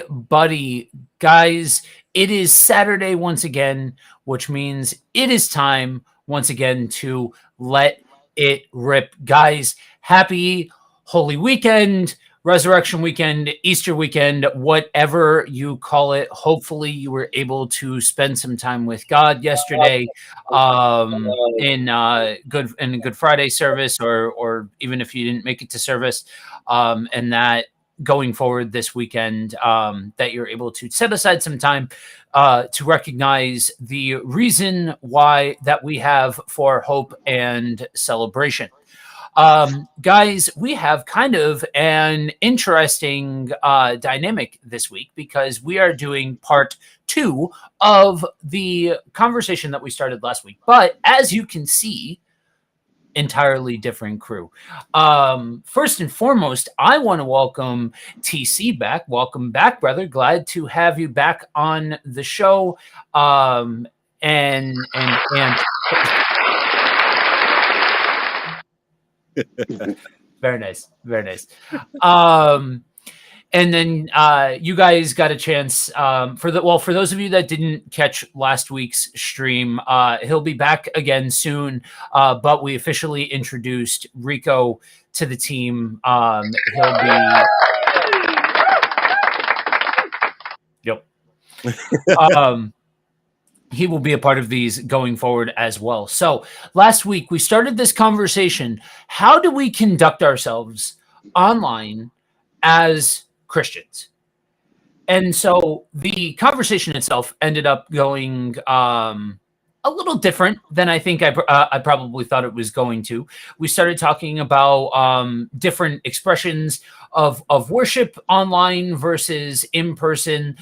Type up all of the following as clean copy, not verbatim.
buddy, guys, it is Saturday once again, which means it is time once again to let it rip. Guys, happy Holy Weekend, Resurrection Weekend, Easter weekend, whatever you call it. Hopefully, you were able to spend some time with God yesterday in a Good Friday service, or even if you didn't make it to service, and that going forward this weekend, that you're able to set aside some time to recognize the reason why that we have for hope and celebration. Guys, we have kind of an interesting dynamic this week because we are doing part two of the conversation that we started last week. But as you can see, entirely different crew. First and foremost, I want to welcome TC back. Welcome back, brother. Glad to have you back on the show. And very nice, very nice. Um, and then you guys got a chance for those of you that didn't catch last week's stream, he'll be back again soon. But we officially introduced Rico to the team. He'll be yep. um, he will be a part of these going forward as well. So last week we started this conversation. How do we conduct ourselves online as Christians? And so the conversation itself ended up going a little different than I think I probably thought it was going to. We started talking about different expressions of worship online versus in person.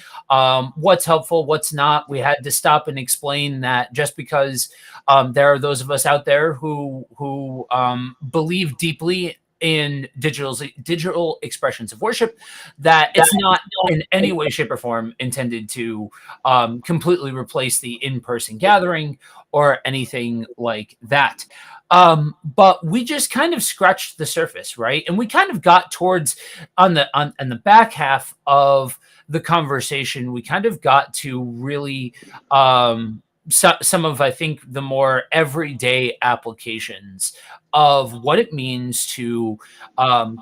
What's helpful, what's not. We had to stop and explain that just because there are those of us out there who believe deeply in digital expressions of worship, that it's not in any way, shape, or form intended to completely replace the in-person gathering or anything like that. But we just kind of scratched the surface, right? And we kind of got towards on the back half of the conversation. We kind of got to really some of, I think, the more everyday applications of what it means to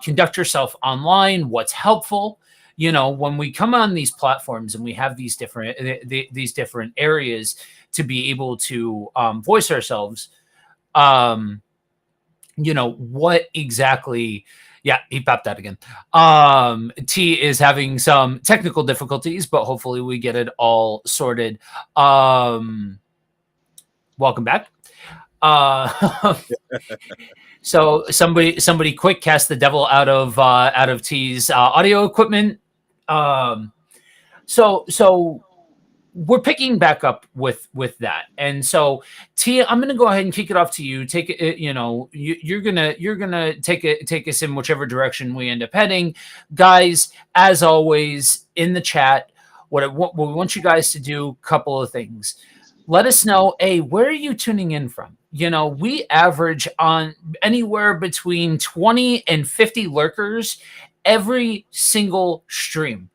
conduct yourself online, what's helpful. You know, when we come on these platforms and we have these these different areas to be able to voice ourselves, you know, what exactly. Yeah, he popped out again. T is having some technical difficulties, but hopefully we get it all sorted. Welcome back. So somebody quick cast the devil out of T's audio equipment. Um, so we're picking back up with that, and so T, I'm gonna go ahead and kick it off to you. Take it, you know, you're gonna take us in whichever direction we end up heading, guys. As always, in the chat, what we want you guys to do, couple of things. Let us know, hey, where are you tuning in from? You know, we average on anywhere between 20 and 50 lurkers every single stream.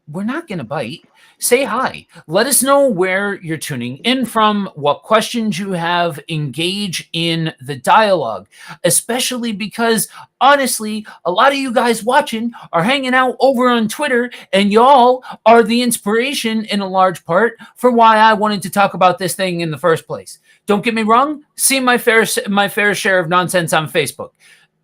We're not going to bite. Say hi. Let us know where you're tuning in from, what questions you have. Engage in the dialogue, especially because honestly, a lot of you guys watching are hanging out over on Twitter, and y'all are the inspiration in a large part for why I wanted to talk about this thing in the first place. Don't get me wrong, see my fair share of nonsense on Facebook.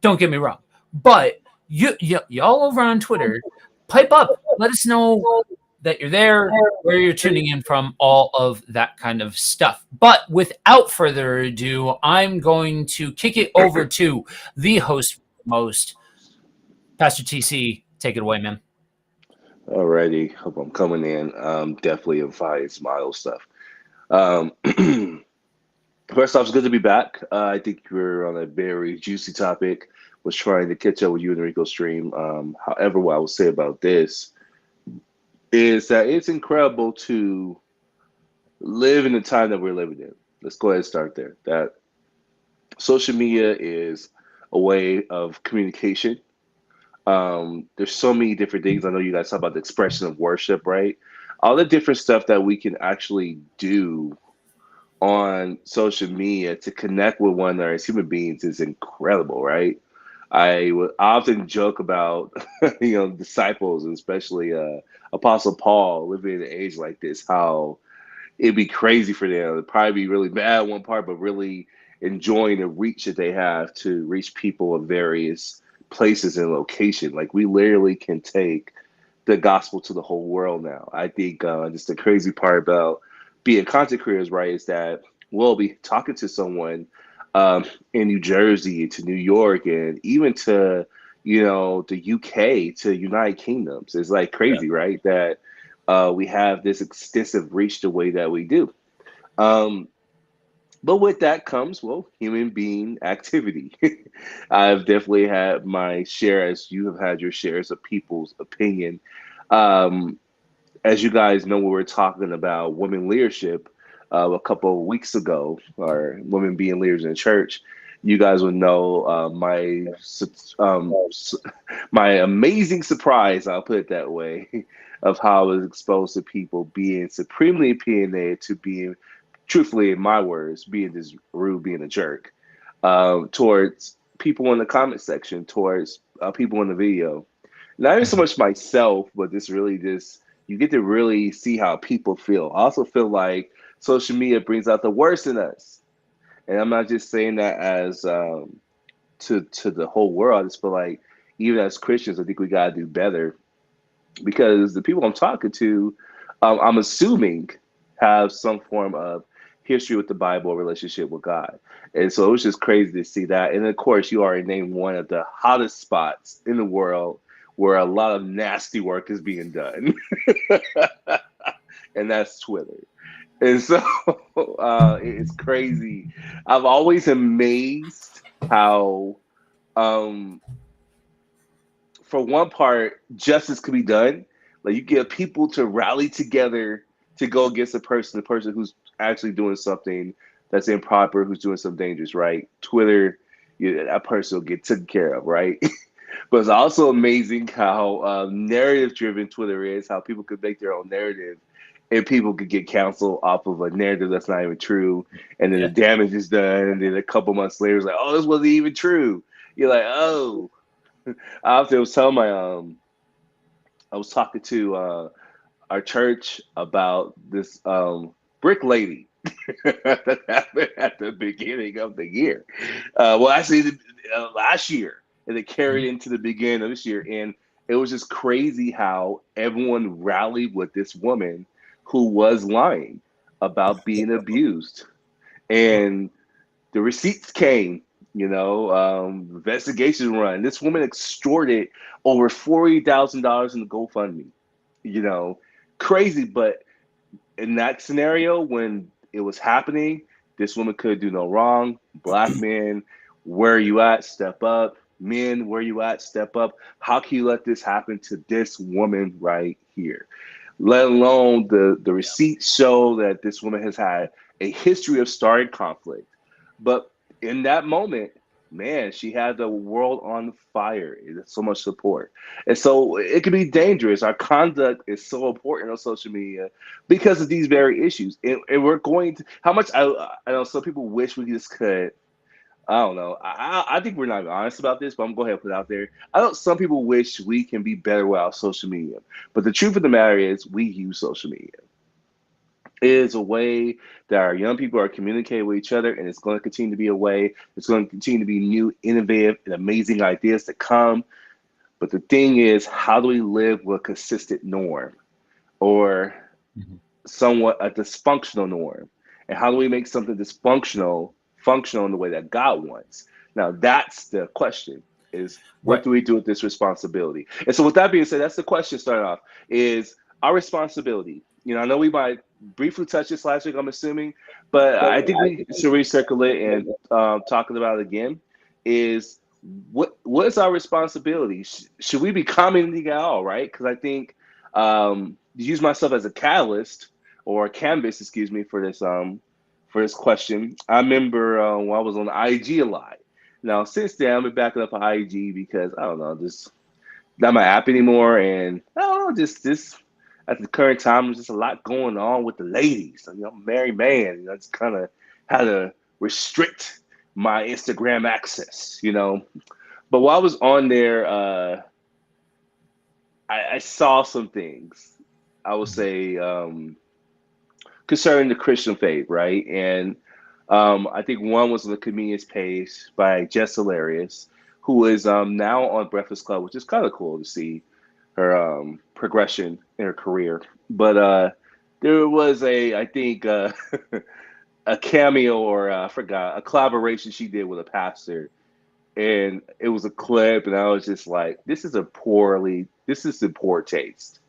Don't get me wrong, but y'all over on Twitter, pipe up. Let us know that you're there, where you're tuning in from, all of that kind of stuff. But without further ado, I'm going to kick it over to the host most, Pastor TC. Take it away, man. Alrighty, hope I'm coming in. Definitely a fire smile stuff. Um, First off, it's good to be back. I think you're on a very juicy topic. Was trying to catch up with you and Rico stream. However, what I will say about this is that it's incredible to live in the time that we're living in. Let's go ahead and start there. That social media is a way of communication. There's so many different things. I know you guys talk about the expression of worship, right? All the different stuff that we can actually do on social media to connect with one another as human beings is incredible, right? I would often joke about, disciples, and especially Apostle Paul living in an age like this, how it'd be crazy for them. It'd probably be really bad one part, but really enjoying the reach that they have to reach people of various places and location. Like we literally can take the gospel to the whole world now. I think just the crazy part about being content creators, right, is that we'll be talking to someone in New Jersey, to New York, and even to the UK, to United Kingdoms. It's like Yeah. crazy, right? That we have this extensive reach the way that we do. Um, but with that comes, well, human being activity. I've definitely had my share, as you have had your shares of people's opinion. Um, as you guys know, we were talking about women leadership a couple of weeks ago, or women being leaders in the church. You guys would know my amazing surprise, I'll put it that way, of how I was exposed to people being supremely opinionated to being, truthfully, in my words, being this rude, being a jerk, towards people in the comment section, towards people in the video. Not even so Mhm. much myself, but this really just you get to really see how people feel. I also feel like social media brings out the worst in us, and I'm not just saying that as to the whole world. I just feel like even as Christians, I think we gotta do better because the people I'm talking to, I'm assuming, have some form of history with the Bible, relationship with God. And so it was just crazy to see that. And of course, you already named one of the hottest spots in the world where a lot of nasty work is being done, and that's Twitter. And so it's crazy. I'm always amazed how, um, for one part, justice could be done. Like you get people to rally together to go against the person who's actually doing something that's improper, who's doing something dangerous, right? Twitter, that person will get taken care of, right? But it's also amazing how narrative driven Twitter is, how people could make their own narrative and people could get canceled off of a narrative that's not even true. And then the Yeah. damage is done. And then a couple months later, it's like, oh, this wasn't even true. You're like, oh, I often was telling I was talking to our church about this brick lady that happened at the beginning of the year. Well, actually, last year, and it carried Mhm. into the beginning of this year. And it was just crazy how everyone rallied with this woman who was lying about being abused. And the receipts came, investigation run. This woman extorted over $40,000 in the GoFundMe. You know, crazy. But in that scenario, when it was happening, this woman could do no wrong. Black men, where are you at? Step up. Men, where are you at? Step up. How can you let this happen to this woman right here? Let alone the receipts show that this woman has had a history of starting conflict. But in that moment, man, she had the world on fire. There's so much support. And so it can be dangerous. Our conduct is so important on social media because of these very issues. And we're going to, how much I know some people wish we just could. I don't know. I think we're not honest about this, but I'm going to go ahead and put it out there. I know some people wish we can be better without social media. But the truth of the matter is, we use social media. It is a way that our young people are communicating with each other, and it's going to continue to be a way. It's going to continue to be new, innovative, and amazing ideas to come. But the thing is, how do we live with a consistent norm or Mhm. somewhat a dysfunctional norm? And how do we make something dysfunctional functional in the way that God wants? Now, that's the question is what Right. do we do with this responsibility? And so with that being said, that's the question starting off is our responsibility. I know we might briefly touch this last week, I'm assuming, but I think we should recirculate and talking about it again is what is our responsibility? Should we be commenting at all, right? Because I think use myself as a catalyst or a canvas, excuse me, for this question. I remember when I was on IG a lot. Now since then, I've been backing up on IG because I don't know, just not my app anymore. And I don't know, just this at the current time, there's just a lot going on with the ladies. So, I'm a married man. I just kind of had to restrict my Instagram access. But while I was on there, I saw some things. I would say concerning the Christian faith, right? And I think one was on the comedian's page by Jess Hilarious, who is now on Breakfast Club, which is kind of cool to see her progression in her career. But there was I think, a cameo or I forgot, a collaboration she did with a pastor. And it was a clip, and I was just like, this is in poor taste.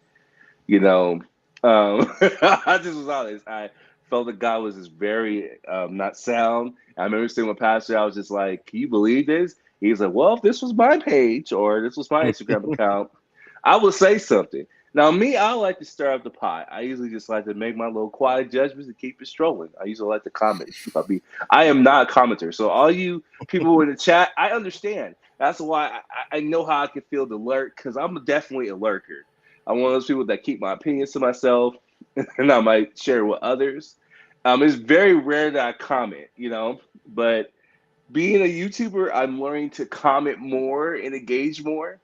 You know, I just was honest. I felt the guy was just very not sound. I remember seeing with Pastor, I was just like, "Can you believe this?" He's like, "Well, if this was my page or this was my Instagram account, I would say something." Now, me, I like to stir up the pot. I usually just like to make my little quiet judgments and keep it strolling. I usually like to comment. I am not a commenter, so all you people in the chat, I understand. That's why I know how I can feel the lurk because I'm definitely a lurker. I'm one of those people that keep my opinions to myself, and I might share with others. It's very rare that I comment, but being a YouTuber, I'm learning to comment more and engage more.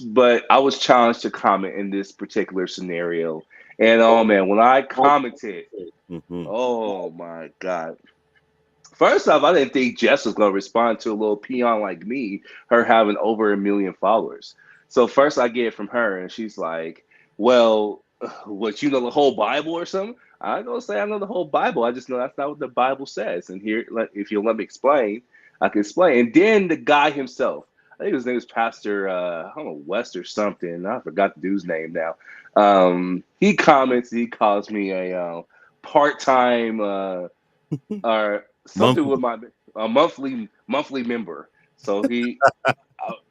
But I was challenged to comment in this particular scenario. And oh man, when I commented, Mhm. oh my God. First off, I didn't think Jess was going to respond to a little peon like me, her having over 1 million followers. So first I get it from her, and she's like, well, what, you know the whole Bible or something? I don't say I know the whole Bible. I just know that's not what the Bible says. And here, if you'll let me explain, I can explain. And then the guy himself, I think his name is Pastor, I don't know, West or something. I forgot the dude's name now. He comments, he calls me a part-time or something Monthly. with my a monthly member. So he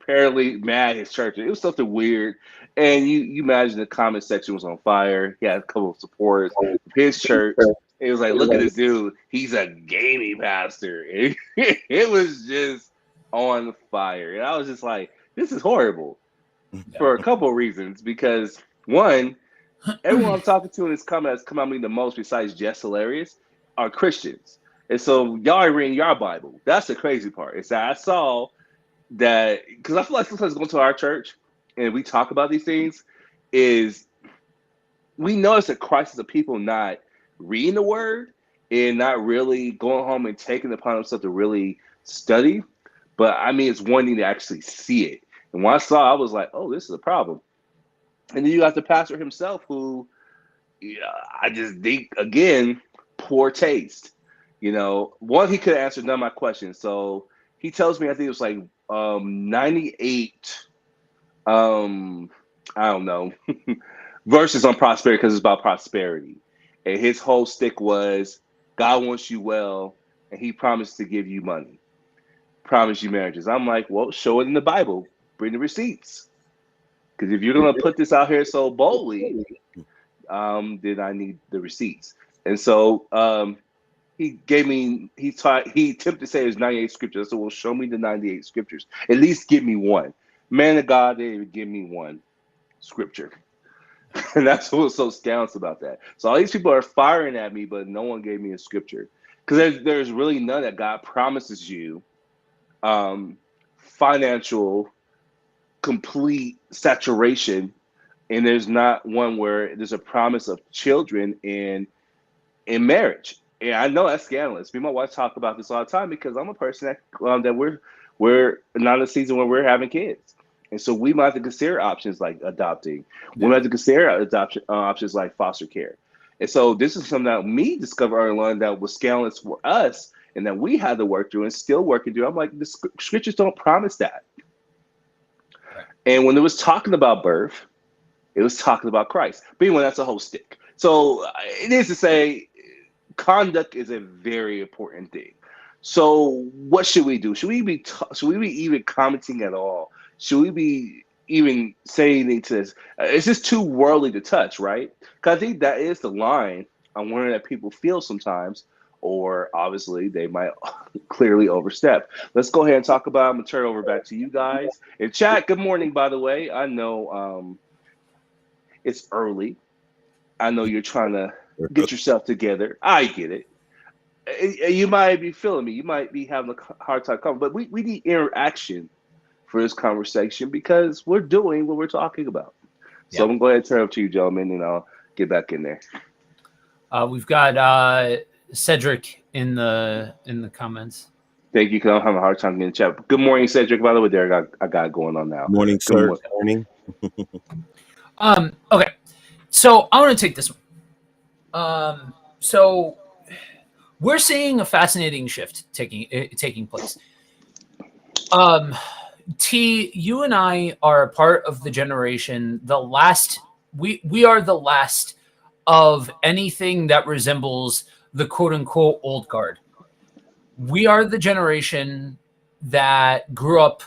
apparently mad at his church. It was something weird. And you imagine the comment section was on fire. He had a couple of supporters of his church. It was like, look at this dude. He's a gaming pastor. It was just on fire. And I was just like, this is horrible for a couple of reasons. Because one, everyone I'm talking to in this comment that's come at me the most, besides Jess Hilarious, are Christians. And so y'all are reading your Bible. That's the crazy part. Is that I saw that because I feel like sometimes going to our church and we talk about these things, is we notice that Christ is a people not reading the word and not really going home and taking it upon themselves to really study. But I mean, it's one thing to actually see it. And when I saw, I was like, oh, this is a problem. And then you got the pastor himself who, yeah, I just think again, poor taste. One, he could have answered none of my questions. So he tells me I think it was like 98 I don't know verses on prosperity because it's about prosperity. And his whole stick was God wants you well and he promised to give you money, promise you marriages. I'm like, well, show it in the Bible, bring the receipts. Because if you're gonna put this out here so boldly, then I need the receipts. And so he attempted to say there's 98 scriptures. So, well, show me the 98 scriptures. At least give me one. Man of God, they didn't even give me one scripture. And that's what was so scandalous about that. So all these people are firing at me, but no one gave me a scripture. Because there's really none that God promises you financial complete saturation, and there's not one where there's a promise of children in marriage. And I know that's scandalous. Me and my wife talk about this all the time because I'm a person that we're not in a season where we're having kids, and so we might have to consider options like adopting. We might have to consider adoption options like foster care. And so this is something that me discovered early on that was scandalous for us, and that we had to work through and still working through. I'm like, the scriptures don't promise that. And when it was talking about birth, it was talking about Christ. But anyway, that's a whole stick. So it is to say, conduct is a very important thing. So what should we do? Should we be even commenting at all? Should we be even saying anything to this? It's just too worldly to touch, right? Because I think that is the line I'm wondering that people feel sometimes or obviously they might clearly overstep. Let's go ahead and talk about. I'm gonna turn it over back to you guys. And chat, good morning, by the way. I know it's early. I know you're trying to get yourself together. I get it. You might be feeling me. You might be having a hard time coming, but we need interaction for this conversation because we're doing what we're talking about. So I'm going to go ahead and turn it up to you, gentlemen, and I'll get back in there. We've got Cedric in the comments. Thank you, because I'm having a hard time getting chat. Good morning, Cedric. By the way, Derek, I got it going on now. Morning, sir. Good morning. Okay, so I want to take this one. So we're seeing a fascinating shift taking place. T, you and I are a part of the generation, we are the last of anything that resembles the quote unquote old guard. We are the generation that grew up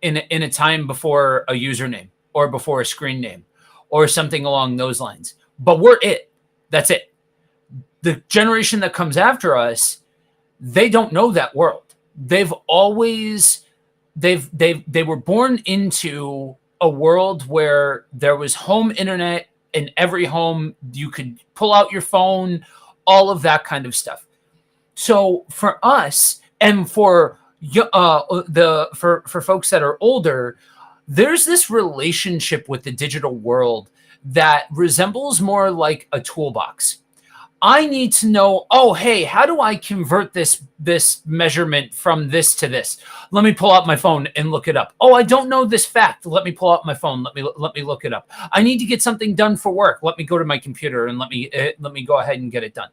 in a time before a username or before a screen name or something along those lines. But we're it. That's it. The generation that comes after us, they don't know that world. They were born into a world where there was home internet in every home. You could pull out your phone, all of that kind of stuff. So for us and for folks that are older, there's this relationship with the digital world that resembles more like a toolbox. I need to know, oh, hey, how do I convert this measurement from this to this? Let me pull out my phone and look it up. Oh, I don't know this fact. Let me pull out my phone. Let me look it up. I need to get something done for work. Let me go to my computer and let me go ahead and get it done.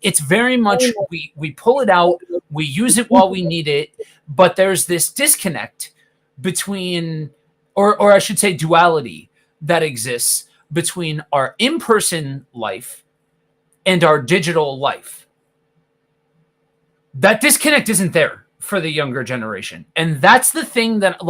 It's very much we pull it out, we use it while we need it, but there's this disconnect between, or I should say duality that exists between our in-person life and our digital life. That disconnect isn't there for the younger generation. And that's the thing that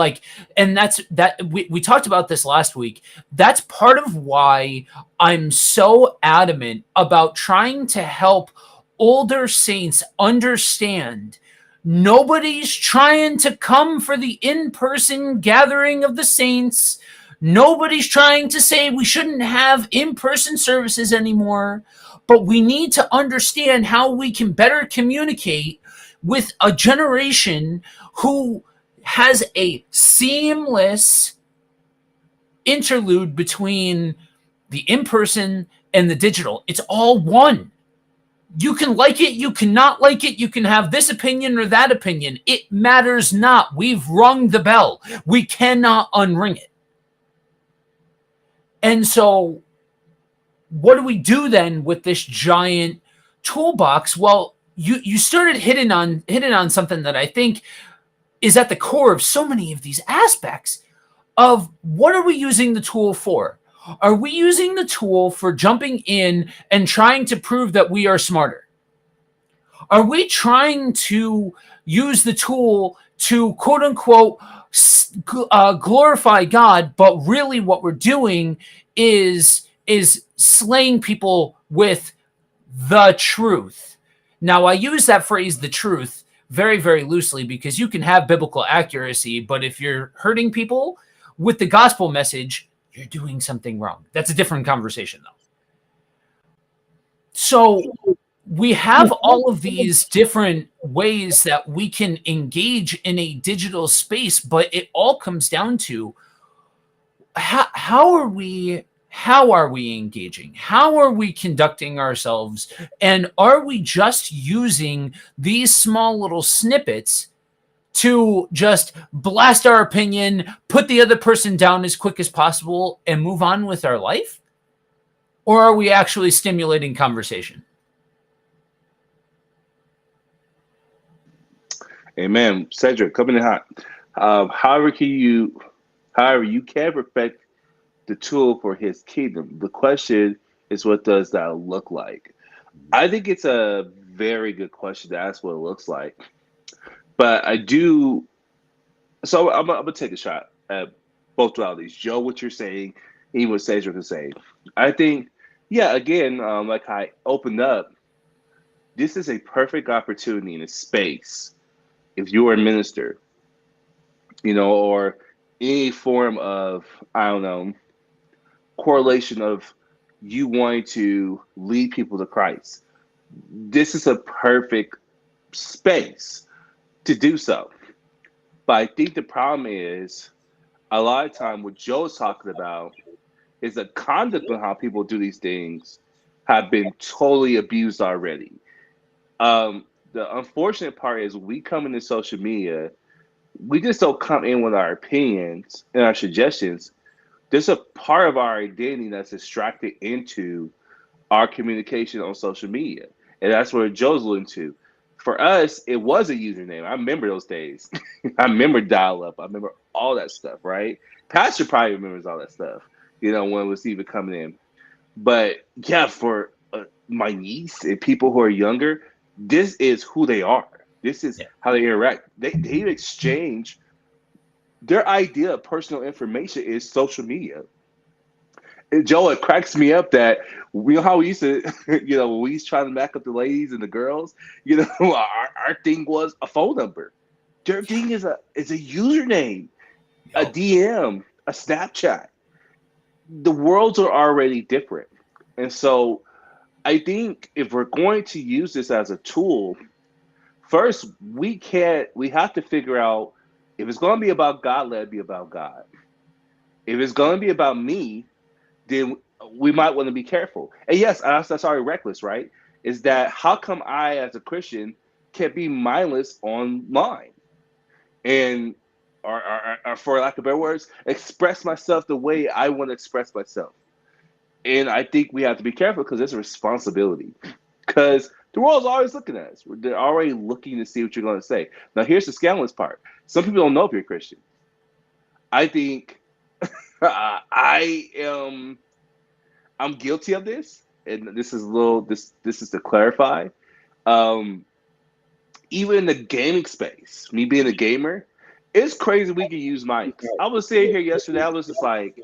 we talked about this last week. That's part of why I'm so adamant about trying to help older saints understand nobody's trying to come for the in-person gathering of the saints. Nobody's trying to say we shouldn't have in-person services anymore. But we need to understand how we can better communicate with a generation who has a seamless interlude between the in-person and the digital. It's all one. You can like it, you cannot like it, you can have this opinion or that opinion. It matters not. We've rung the bell. We cannot unring it. And so what do we do then with this giant toolbox? Well, you started hitting on something that I think is at the core of so many of these aspects of what are we using the tool for? Are we using the tool for jumping in and trying to prove that we are smarter? Are we trying to use the tool to quote unquote glorify God, but really what we're doing is slaying people with the truth? Now, I use that phrase, the truth, very, very loosely because you can have biblical accuracy, but if you're hurting people with the gospel message, you're doing something wrong. That's a different conversation, though. So we have all of these different ways that we can engage in a digital space, but it all comes down to how are we engaging? How are we conducting ourselves? And are we just using these small little snippets to just blast our opinion, put the other person down as quick as possible, and move on with our life? Or are we actually stimulating conversation? Amen. Cedric, coming in hot. However you can perfect the tool for his kingdom. The question is, what does that look like? I think it's a very good question to ask what it looks like. But I do, so I'm gonna take a shot at both dualities. Joe, what you're saying, even what Cedric is saying. I think, yeah, again, like I opened up, this is a perfect opportunity in a space if you're a minister, or any form of, I don't know, correlation of you wanting to lead people to Christ. This is a perfect space to do so. But I think the problem is a lot of time what Joe's talking about is the conduct of how people do these things have been totally abused already. The unfortunate part is we come into social media, we just don't come in with our opinions and our suggestions. There's a part of our identity that's extracted into our communication on social media. And that's where Joe's alluding to. For us, it was a username. I remember those days. I remember dial up. I remember all that stuff, right? Pastor probably remembers all that stuff, when it was even coming in. But yeah, for my niece and people who are younger, this is who they are. This is Yeah. how they interact. They exchange their idea of personal information is social media. And Joe, it cracks me up that we know how we used to, when we used to try to back up the ladies and the girls, our thing was a phone number. Their thing is a username, a Yep. DM, a Snapchat. The worlds are already different. And so I think if we're going to use this as a tool, first we have to figure out if it's going to be about God, let it be about God. If it's going to be about me, then we might want to be careful. And yes, that's already reckless, right? Is that how come I, as a Christian, can be mindless online and, or for lack of better words, express myself the way I want to express myself? And I think we have to be careful because it's a responsibility. Because the world's always looking at us. They're already looking to see what you're going to say. Now, here's the scandalous part. Some people don't know if you're a Christian. I think I am. I'm guilty of this, and this is a little. This is to clarify. Um, Even in the gaming space, me being a gamer, it's crazy we can use mics. I was sitting here yesterday. I was just like,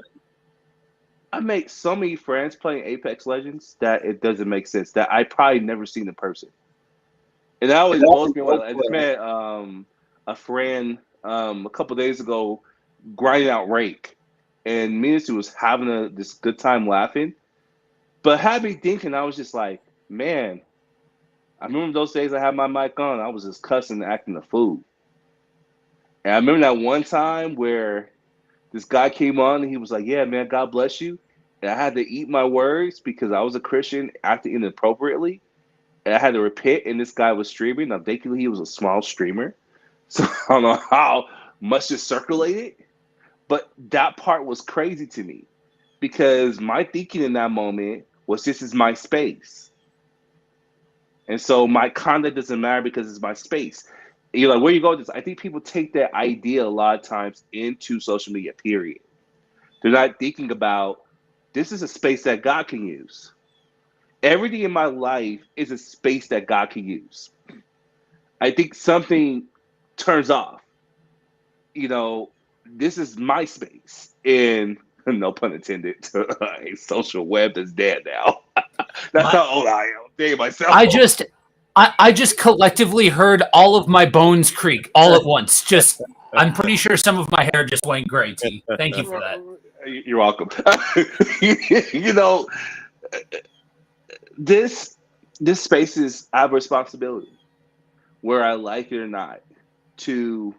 I make so many friends playing Apex Legends that it doesn't make sense. That I probably never seen in person, and that always blows me away. I just met a friend a couple days ago grinding out rank, and me and Sue was having this good time laughing. But had me thinking, I was just like, man, I remember those days I had my mic on, I was just cussing and acting a fool. And I remember that one time where this guy came on and he was like, yeah, man, God bless you. And I had to eat my words because I was a Christian acting inappropriately. And I had to repent, and this guy was streaming. Now, thankfully, he was a small streamer. So I don't know how much it circulated, but that part was crazy to me because my thinking in that moment was this is my space. And so my conduct doesn't matter because it's my space. You're like, where you go with this? I think people take that idea a lot of times into social media, period. They're not thinking about this is a space that God can use. Everything in my life is a space that God can use. I think something turns off. You know, this is my space. And no pun intended, a social web that's dead now. That's My, how old I am. Thinking myself. I just collectively heard all of my bones creak all at once. Just, I'm pretty sure some of my hair just went gray. T. Thank you for that. You're welcome. you know, this this space is I have a responsibility, where I like it or not, to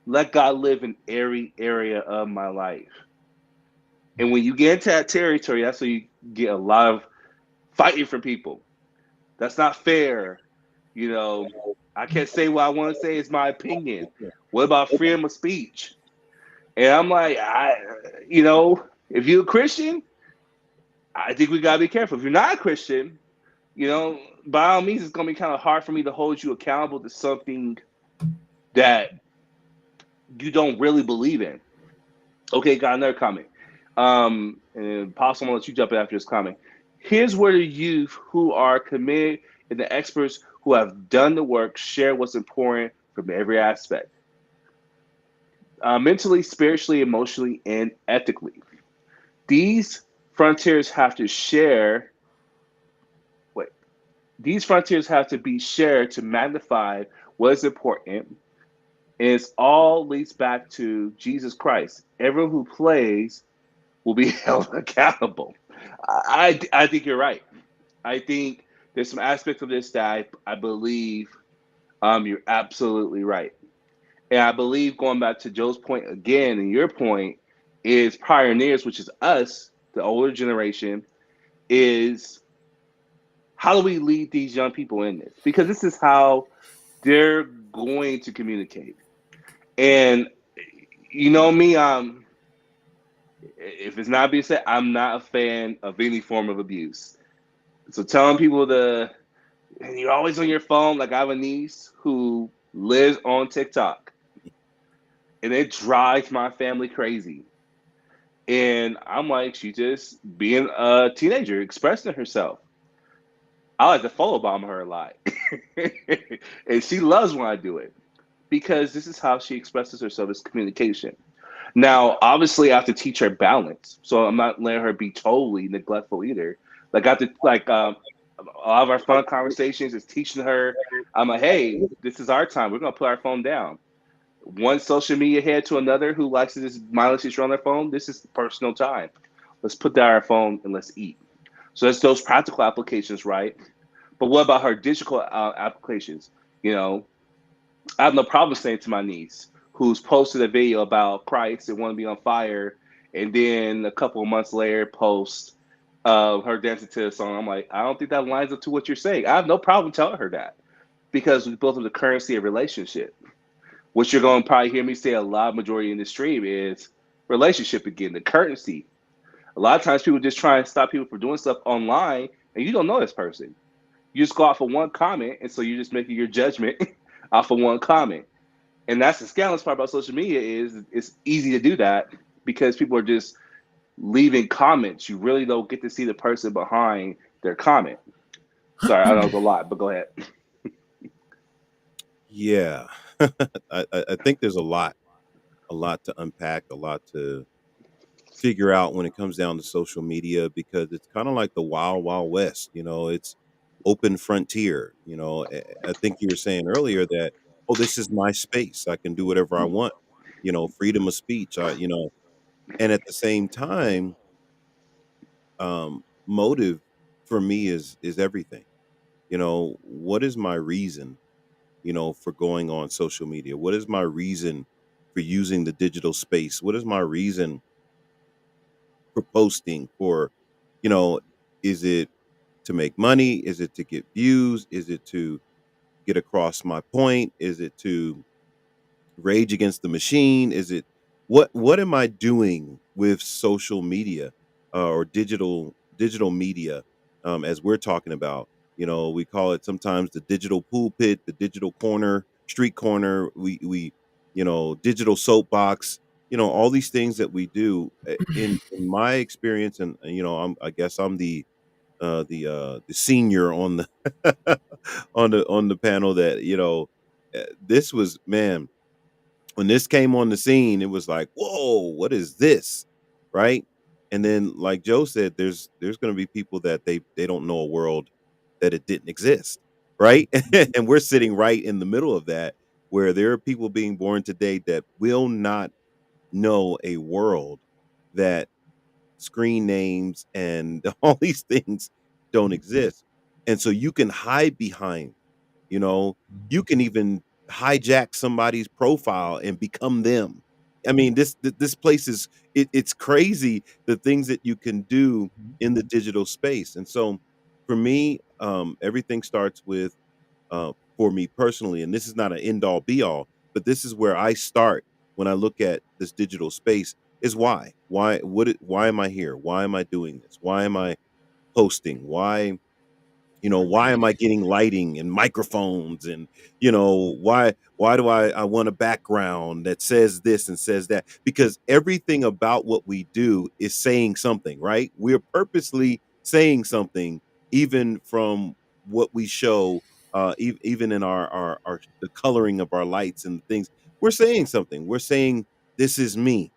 let God live in every area of my life. And when you get into that territory, that's when you get a lot of fighting from people. That's not fair. You know, I can't say what I want to say. It's my opinion. What about freedom of speech? And I'm like, if you're a Christian, I think we gotta be careful. If you're not a Christian, by all means, it's gonna be kind of hard for me to hold you accountable to something that you don't really believe in. Okay, got another comment. And Apostle, I'm gonna let you jump in after this comment. Here's where the youth who are committed and the experts who have done the work share what's important from every aspect, mentally, spiritually, emotionally, and ethically. These frontiers have to share. Wait. these frontiers have to be shared to magnify what is important. And it's all leads back to Jesus Christ. Everyone who plays will be held accountable. I think you're right. I think there's some aspects of this that I believe you're absolutely right. And I believe going back to Joe's point again and your point is pioneers, which is us, the older generation, is how do we lead these young people in this? Because this is how they're going to communicate. And you know me, if it's not being said, I'm not a fan of any form of abuse. So telling people and you're always on your phone. Like I have a niece who lives on TikTok, and it drives my family crazy. And I'm like, she just being a teenager, expressing herself. I like to follow bomb her a lot, and she loves when I do it because this is how she expresses herself as communication. Now, obviously, I have to teach her balance, so I'm not letting her be totally neglectful either. Like I have to a lot of our fun conversations is teaching her. I'm like, hey, this is our time. We're gonna put our phone down. One social media head to another who likes to just mindlessly scroll on their phone. This is personal time. Let's put down our phone and let's eat. So that's those practical applications, right? But what about her digital applications? You know, I have no problem saying to my niece who's posted a video about Christ and want to be on fire, and then a couple of months later post her dancing to the song. I'm like, I don't think that lines up to what you're saying. I have no problem telling her that because we built up the currency of relationship. What you're going to probably hear me say a lot majority in the stream is relationship again, the currency. A lot of times people just try and stop people from doing stuff online, and you don't know this person. You just go off of one comment, and so you're just making your judgment off of one comment. And that's the scandalous part about social media is it's easy to do that because people are just leaving comments. You really don't get to see the person behind their comment. Sorry, I know it's a lot, but go ahead. Yeah. I think there's a lot to unpack, a lot to figure out when it comes down to social media because it's kind of like the wild, wild west. It's open frontier. I think you were saying earlier that, oh, this is my space. I can do whatever I want. Freedom of speech. And at the same time, motive for me is everything. What is my reason? For going on social media? What is my reason for using the digital space? What is my reason for posting? You know, is it to make money? Is it to get views? Is it to get across my point? Is it to rage against the machine? Is it what am I doing with social media or digital media as we're talking about? We call it sometimes the digital pulpit, the digital corner, street corner. We digital soapbox. All these things that we do. In my experience, and I guess I'm the senior on the on the panel that this was, man, when this came on the scene, it was like, whoa, what is this? Right. And then, like Joe said, there's going to be people that they don't know a world that it didn't exist. Right. And we're sitting right in the middle of that, where there are people being born today that will not know a world that screen names and all these things don't exist. And so you can hide behind, you know, you can even hijack somebody's profile and become them. I mean, this place it's crazy the things that you can do in the digital space. And so for me, everything starts with for me personally, and this is not an end all be all, but this is where I start when I look at this digital space is why am I here? Why am I doing this? Why am I posting? Why am I getting lighting and microphones and why do I want a background that says this and says that? Because everything about what we do is saying something, right? We're purposely saying something, even from what we show, even in our the coloring of our lights and things. We're saying something. We're saying this is me,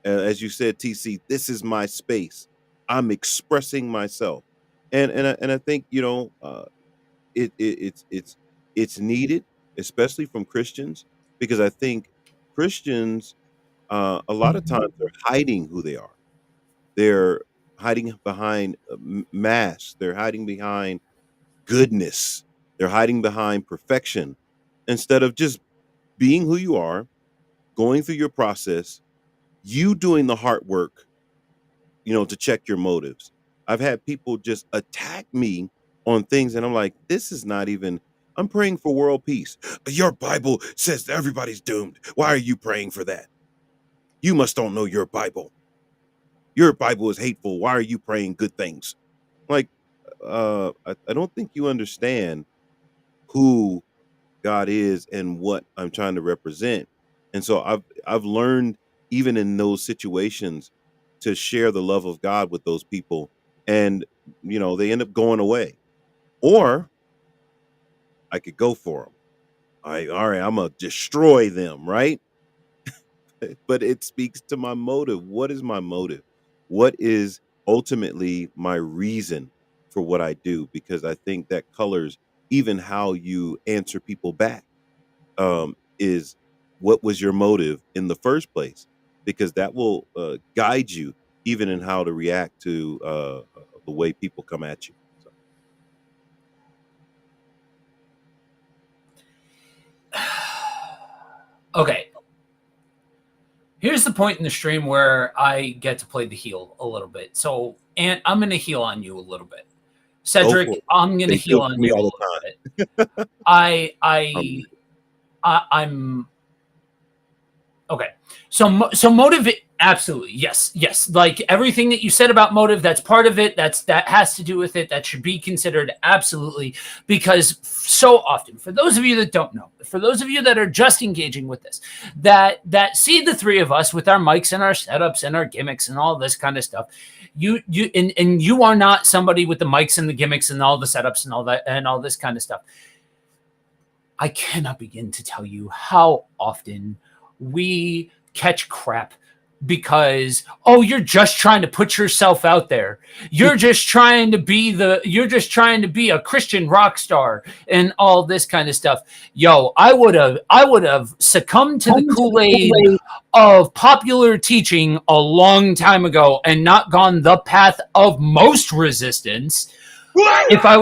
as you said, TC. This is my space. I'm expressing myself, and I think it's needed, especially from Christians, because I think Christians a lot of times they're hiding who they are. They're hiding behind masks. They're hiding behind goodness. They're hiding behind perfection instead of just being who you are, going through your process, you doing the hard work, to check your motives. I've had people just attack me on things, and I'm like, this is not even. I'm praying for world peace. Your Bible says that everybody's doomed. Why are you praying for that? You must don't know your Bible. Your Bible is hateful. Why are you praying good things? Like, I don't think you understand who God is and what I'm trying to represent. And so I've learned even in those situations to share the love of God with those people, and they end up going away. Or I could go for them. All right, I'm gonna destroy them, right? But it speaks to my motive. What is my motive? What is ultimately my reason for what I do? Because I think that colors even how you answer people back. Is what was your motive in the first place? Because that will guide you even in how to react to the way people come at you. So. Okay. Here's the point in the stream where I get to play the heel a little bit. So, and I'm going to heel on you a little bit. Cedric, I'm going to heel on you a little bit. I'm okay. So motive, absolutely. Yes. Like everything that you said about motive, that's part of it. That has to do with it. That should be considered absolutely, because so often, for those of you that don't know, for those of you that are just engaging with this, that see the three of us with our mics and our setups and our gimmicks and all this kind of stuff, you are not somebody with the mics and the gimmicks and all the setups and all that and all this kind of stuff. I cannot begin to tell you how often we catch crap because, you're just trying to put yourself out there. You're just trying to be a Christian rock star and all this kind of stuff. Yo, I would have succumbed to the Kool-Aid of popular teaching a long time ago and not gone the path of most resistance. What? If I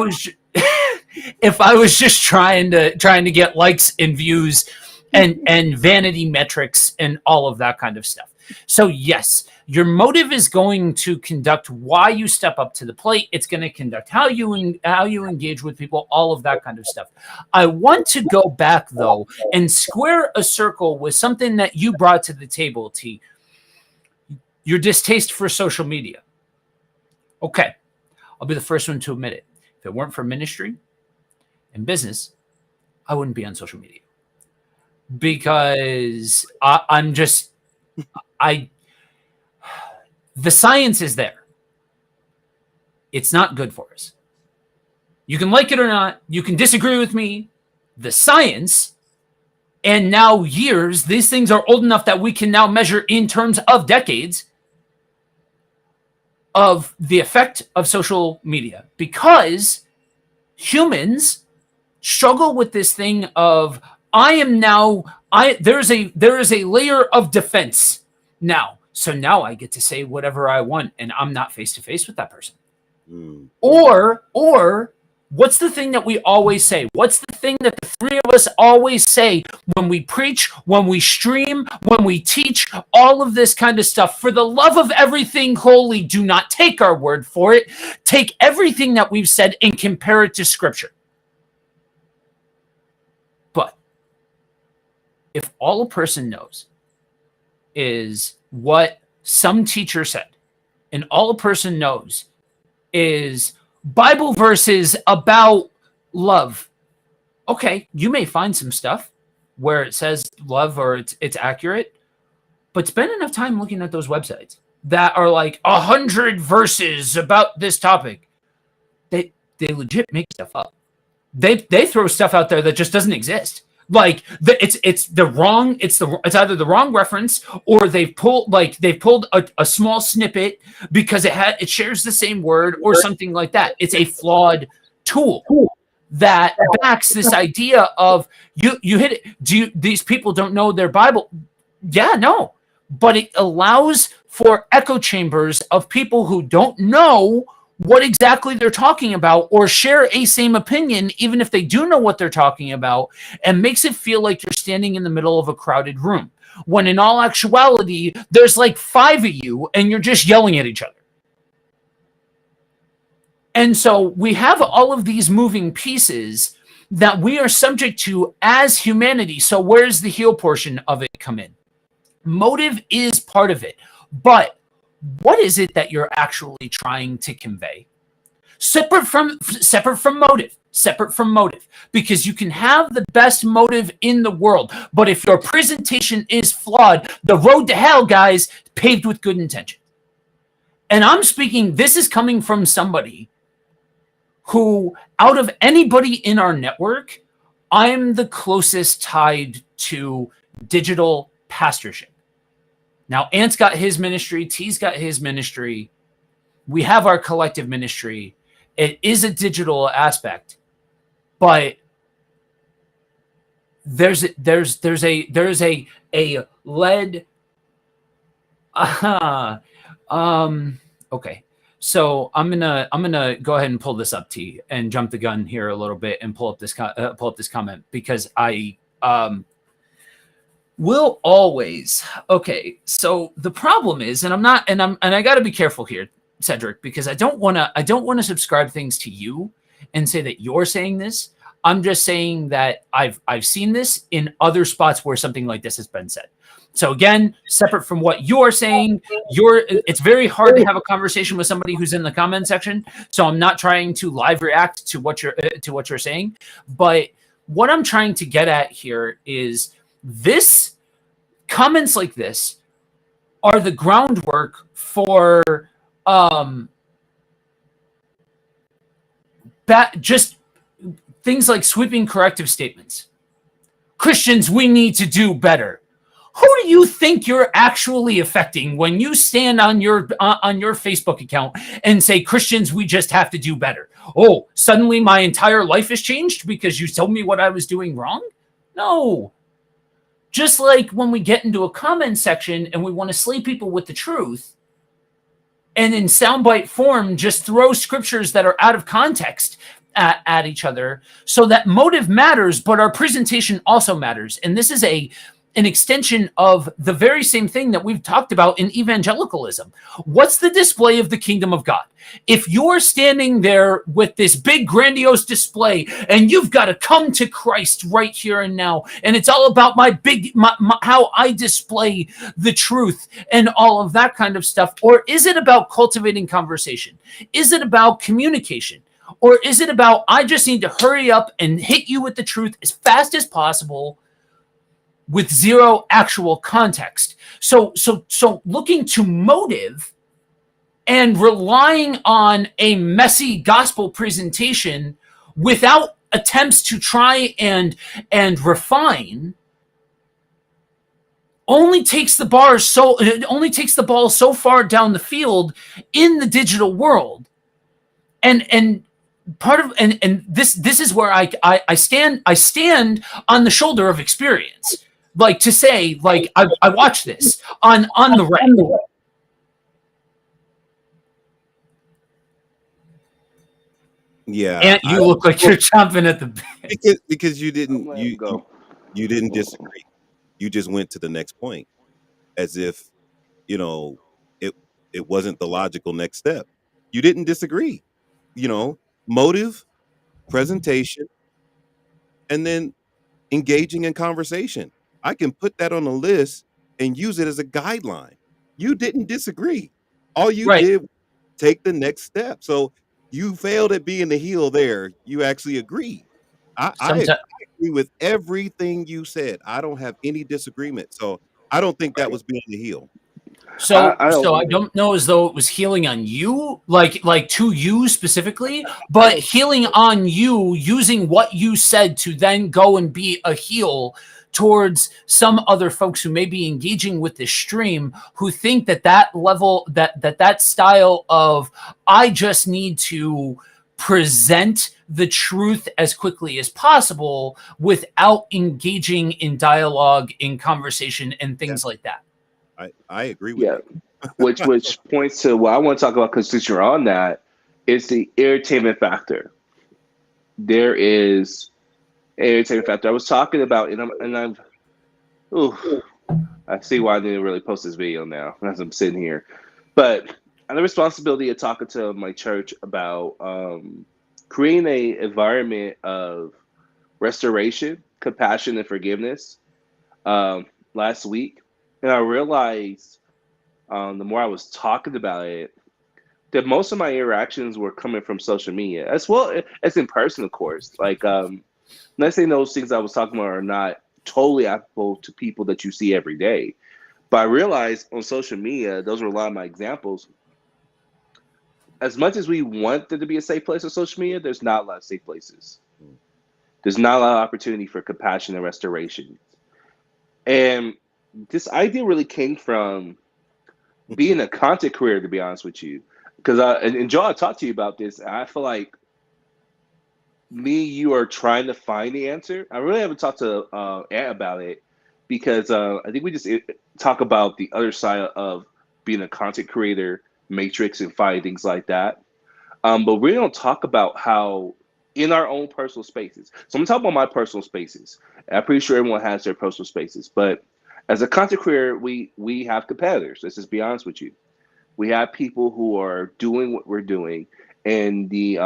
was just trying to get likes and views and vanity metrics and all of that kind of stuff. So yes, your motive is going to conduct why you step up to the plate. It's going to conduct how you engage with people, all of that kind of stuff. I want to go back though and square a circle with something that you brought to the table, T. Your distaste for social media. Okay, I'll be the first one to admit it. If it weren't for ministry and business, I wouldn't be on social media, because the science is there. It's not good for us. You can like it or not. You can disagree with me. The science, and now years, these things are old enough that we can now measure in terms of decades of the effect of social media, because humans struggle with this thing of there is a layer of defense now. So now I get to say whatever I want and I'm not face to face with that person. Or what's the thing that we always say? What's the thing that the three of us always say when we preach, when we stream, when we teach, all of this kind of stuff? For the love of everything holy, do not take our word for it. Take everything that we've said and compare it to Scripture. But if all a person knows is what some teacher said, and all a person knows is Bible verses about love, okay, you may find some stuff where it says love or it's accurate, but spend enough time looking at those websites that are like 100 verses about this topic. They legit make stuff up. They throw stuff out there that just doesn't exist. Like it's either the wrong reference, or they've pulled a small snippet because it shares the same word or something like that. It's a flawed tool. that backs this idea of you hit it. These people don't know their Bible? Yeah, no. But it allows for echo chambers of people who don't know what exactly they're talking about or share a same opinion, even if they do know what they're talking about, and makes it feel like you're standing in the middle of a crowded room, when in all actuality, there's like 5 of you and you're just yelling at each other. And so we have all of these moving pieces that we are subject to as humanity. So where's the heal portion of it come in? Motive is part of it, but what is it that you're actually trying to convey? Separate from motive, because you can have the best motive in the world, but if your presentation is flawed, the road to hell, guys, paved with good intention. And I'm speaking, this is coming from somebody who, out of anybody in our network, I'm the closest tied to digital pastorship. Now, Ant's got his ministry, T's got his ministry. We have our collective ministry. It is a digital aspect, but there's a lead. Okay. So I'm gonna go ahead and pull this up, T, and jump the gun here a little bit and pull up this comment, because I will always. Okay, so the problem is, and I got to be careful here, Cedric, because I don't want to subscribe things to you and say that you're saying this. I'm just saying that I've seen this in other spots where something like this has been said. So again, separate from what you're saying, it's very hard to have a conversation with somebody who's in the comment section. So I'm not trying to live react to what you're saying, but what I'm trying to get at here is this: comments like this are the groundwork for just things like sweeping corrective statements. Christians, we need to do better. Who do you think you're actually affecting when you stand on your Facebook account and say, Christians, we just have to do better? Oh, suddenly my entire life has changed because you told me what I was doing wrong? No. Just like when we get into a comment section and we want to slay people with the truth, and in soundbite form, just throw scriptures that are out of context at each other, so that motive matters, but our presentation also matters. And this is an extension of the very same thing that we've talked about in evangelicalism. What's the display of the kingdom of God? If you're standing there with this big grandiose display and you've got to come to Christ right here and now, and it's all about how I display the truth and all of that kind of stuff, or is it about cultivating conversation? Is it about communication? Or is it about, I just need to hurry up and hit you with the truth as fast as possible with zero actual context? So looking to motive and relying on a messy gospel presentation without attempts to try and refine only takes the ball so far down the field in the digital world. And part of and this is where I stand on the shoulder of experience, like to say, like, I watched this on the right. Yeah, And you look like you're chomping at the bit. because you didn't you didn't disagree. You just went to the next point as if it wasn't the logical next step. You didn't disagree. Motive, presentation, and then engaging in conversation. I can put that on a list and use it as a guideline. You didn't disagree. All you did was take the next step. So you failed at being the heel there. You actually agreed. I agree with everything you said. I don't have any disagreement. So I don't think that was being the heel. So I don't know as though it was healing on you, like to you specifically, but healing on you using what you said to then go and be a heel towards some other folks who may be engaging with this stream, who think that level, that style of, I just need to present the truth as quickly as possible without engaging in dialogue, in conversation, and things like that. I agree with Yeah, you. which points to what I want to talk about, because since you're on that, is the entertainment factor. There is an entertainment factor. I was talking about, ooh, I see why I didn't really post this video now as I'm sitting here. But I have the responsibility of talking to my church about creating a environment of restoration, compassion, and forgiveness last week. And I realized the more I was talking about it, that most of my interactions were coming from social media, as well as in person, of course. Like, not saying those things I was talking about are not totally applicable to people that you see every day. But I realized on social media, those were a lot of my examples. As much as we want there to be a safe place on social media, there's not a lot of safe places. Mm. There's not a lot of opportunity for compassion and restoration. And this idea really came from being a content creator, to be honest with you. Because and Joe, I talked to you about this, and I feel like you are trying to find the answer. I really haven't talked to Ant about it, because I think we just talk about the other side of being a content creator, matrix, and finding things like that. But we don't talk about how in our own personal spaces. So I'm talking about my personal spaces. And I'm pretty sure everyone has their personal spaces, but as a content creator, we have competitors. Let's just be honest with you. We have people who are doing what we're doing, and the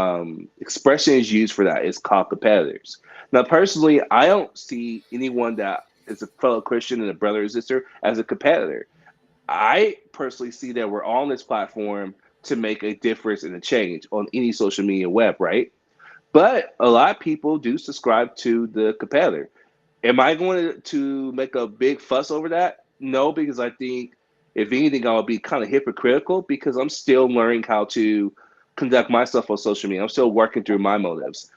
expression is used for that is called competitors. Now, personally, I don't see anyone that is a fellow Christian and a brother or sister as a competitor. I personally see that we're on this platform to make a difference and a change on any social media web, right? But a lot of people do subscribe to the competitor. Am I going to make a big fuss over that? No, because I think if anything, I'll be kind of hypocritical, because I'm still learning how to conduct myself on social media. I'm still working through my motives.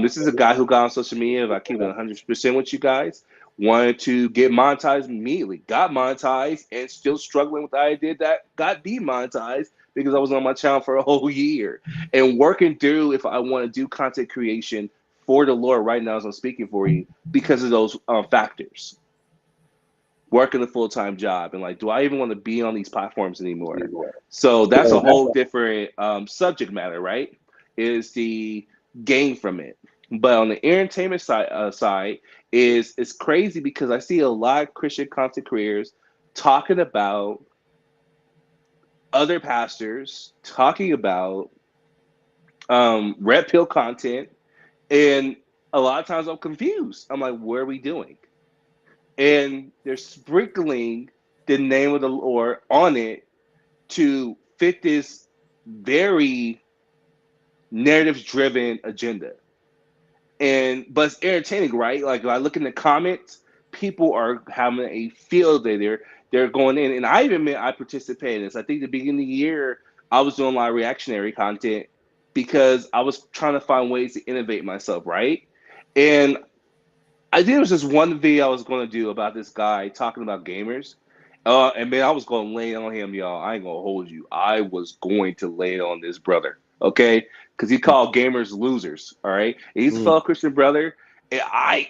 This is a guy who got on social media, if I keep it 100% with you guys, wanted to get monetized immediately, got monetized, and still struggling with the idea that got demonetized because I was on my channel for a whole year and working through if I want to do content creation for the Lord right now as I'm speaking for you, because of those factors. Working a full-time job, and like, do I even want to be on these platforms anymore? So that's a whole different subject matter, right? Is the gain from it. But on the entertainment side is it's crazy, because I see a lot of Christian content creators talking about other pastors, talking about red pill content, and a lot of times I'm confused. I'm like, what are we doing? And they're sprinkling the name of the Lord on it to fit this very narrative-driven agenda. But it's entertaining, right? Like, if I look in the comments, people are having a field day. They're going in, and I even admit I participated in this. I think the beginning of the year I was doing a lot of reactionary content because I was trying to find ways to innovate myself, right? And I think it was just one video I was going to do about this guy talking about gamers. And man, I was going to lay it on him, y'all. I ain't going to hold you. I was going to lay it on this brother, okay? Because he called gamers losers, all right? And he's a fellow Christian brother. And I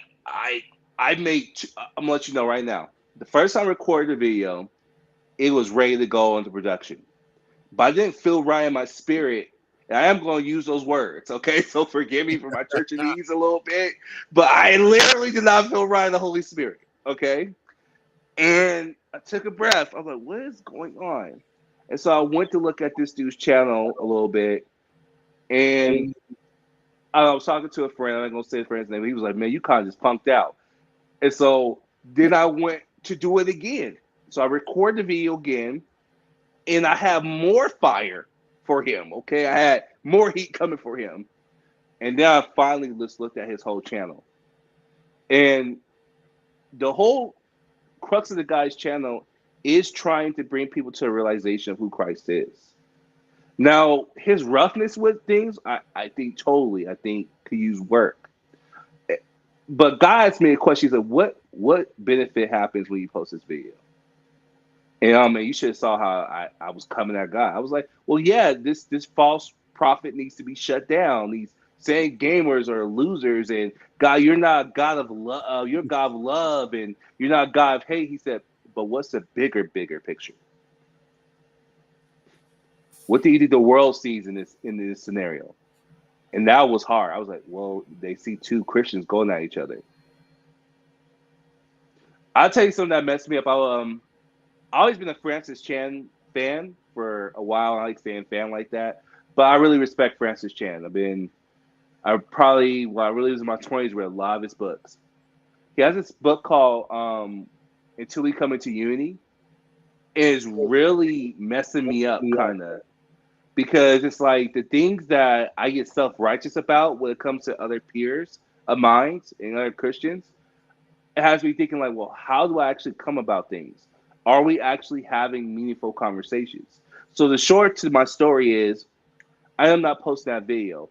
made, I'm going to let you know right now. The first time I recorded the video, it was ready to go into production. But I didn't feel right in my spirit. And I am going to use those words, okay? So forgive me for my churchanese a little bit. But I literally did not feel right in the Holy Spirit, okay? And I took a breath. I was like, what is going on? And so I went to look at this dude's channel a little bit. And I was talking to a friend. I'm not going to say his friend's name. He was like, man, you kind of just punked out. And so then I went to do it again. So I recorded the video again. And I have more fire for him, okay? I had more heat coming for him. And then I finally just looked at his whole channel. And the whole crux of the guy's channel is trying to bring people to a realization of who Christ is. Now, his roughness with things, I think could use work. But God asked me a question. He said, what benefit happens when you post this video? And man, you should have saw how I was coming at God. I was like, well, yeah, this false prophet needs to be shut down. He's saying gamers are losers, and God, you're not God of love. You're God of love, and you're not God of hate. He said, but what's the bigger picture? What do you think the world sees in this scenario? And that was hard. I was like, well, they see two Christians going at each other. I'll tell you something that messed me up. I've always been a Francis Chan fan for a while. I like saying fan like that, but I really respect Francis Chan. I probably, when I really was in my 20s, read a lot of his books. He has this book called Until We Come Into Unity. It is really messing me up, kind of, because it's like the things that I get self-righteous about when it comes to other peers of mine and other Christians, it has me thinking like, well, how do I actually come about things? Are we actually having meaningful conversations? So the short to my story is, I am not posting that video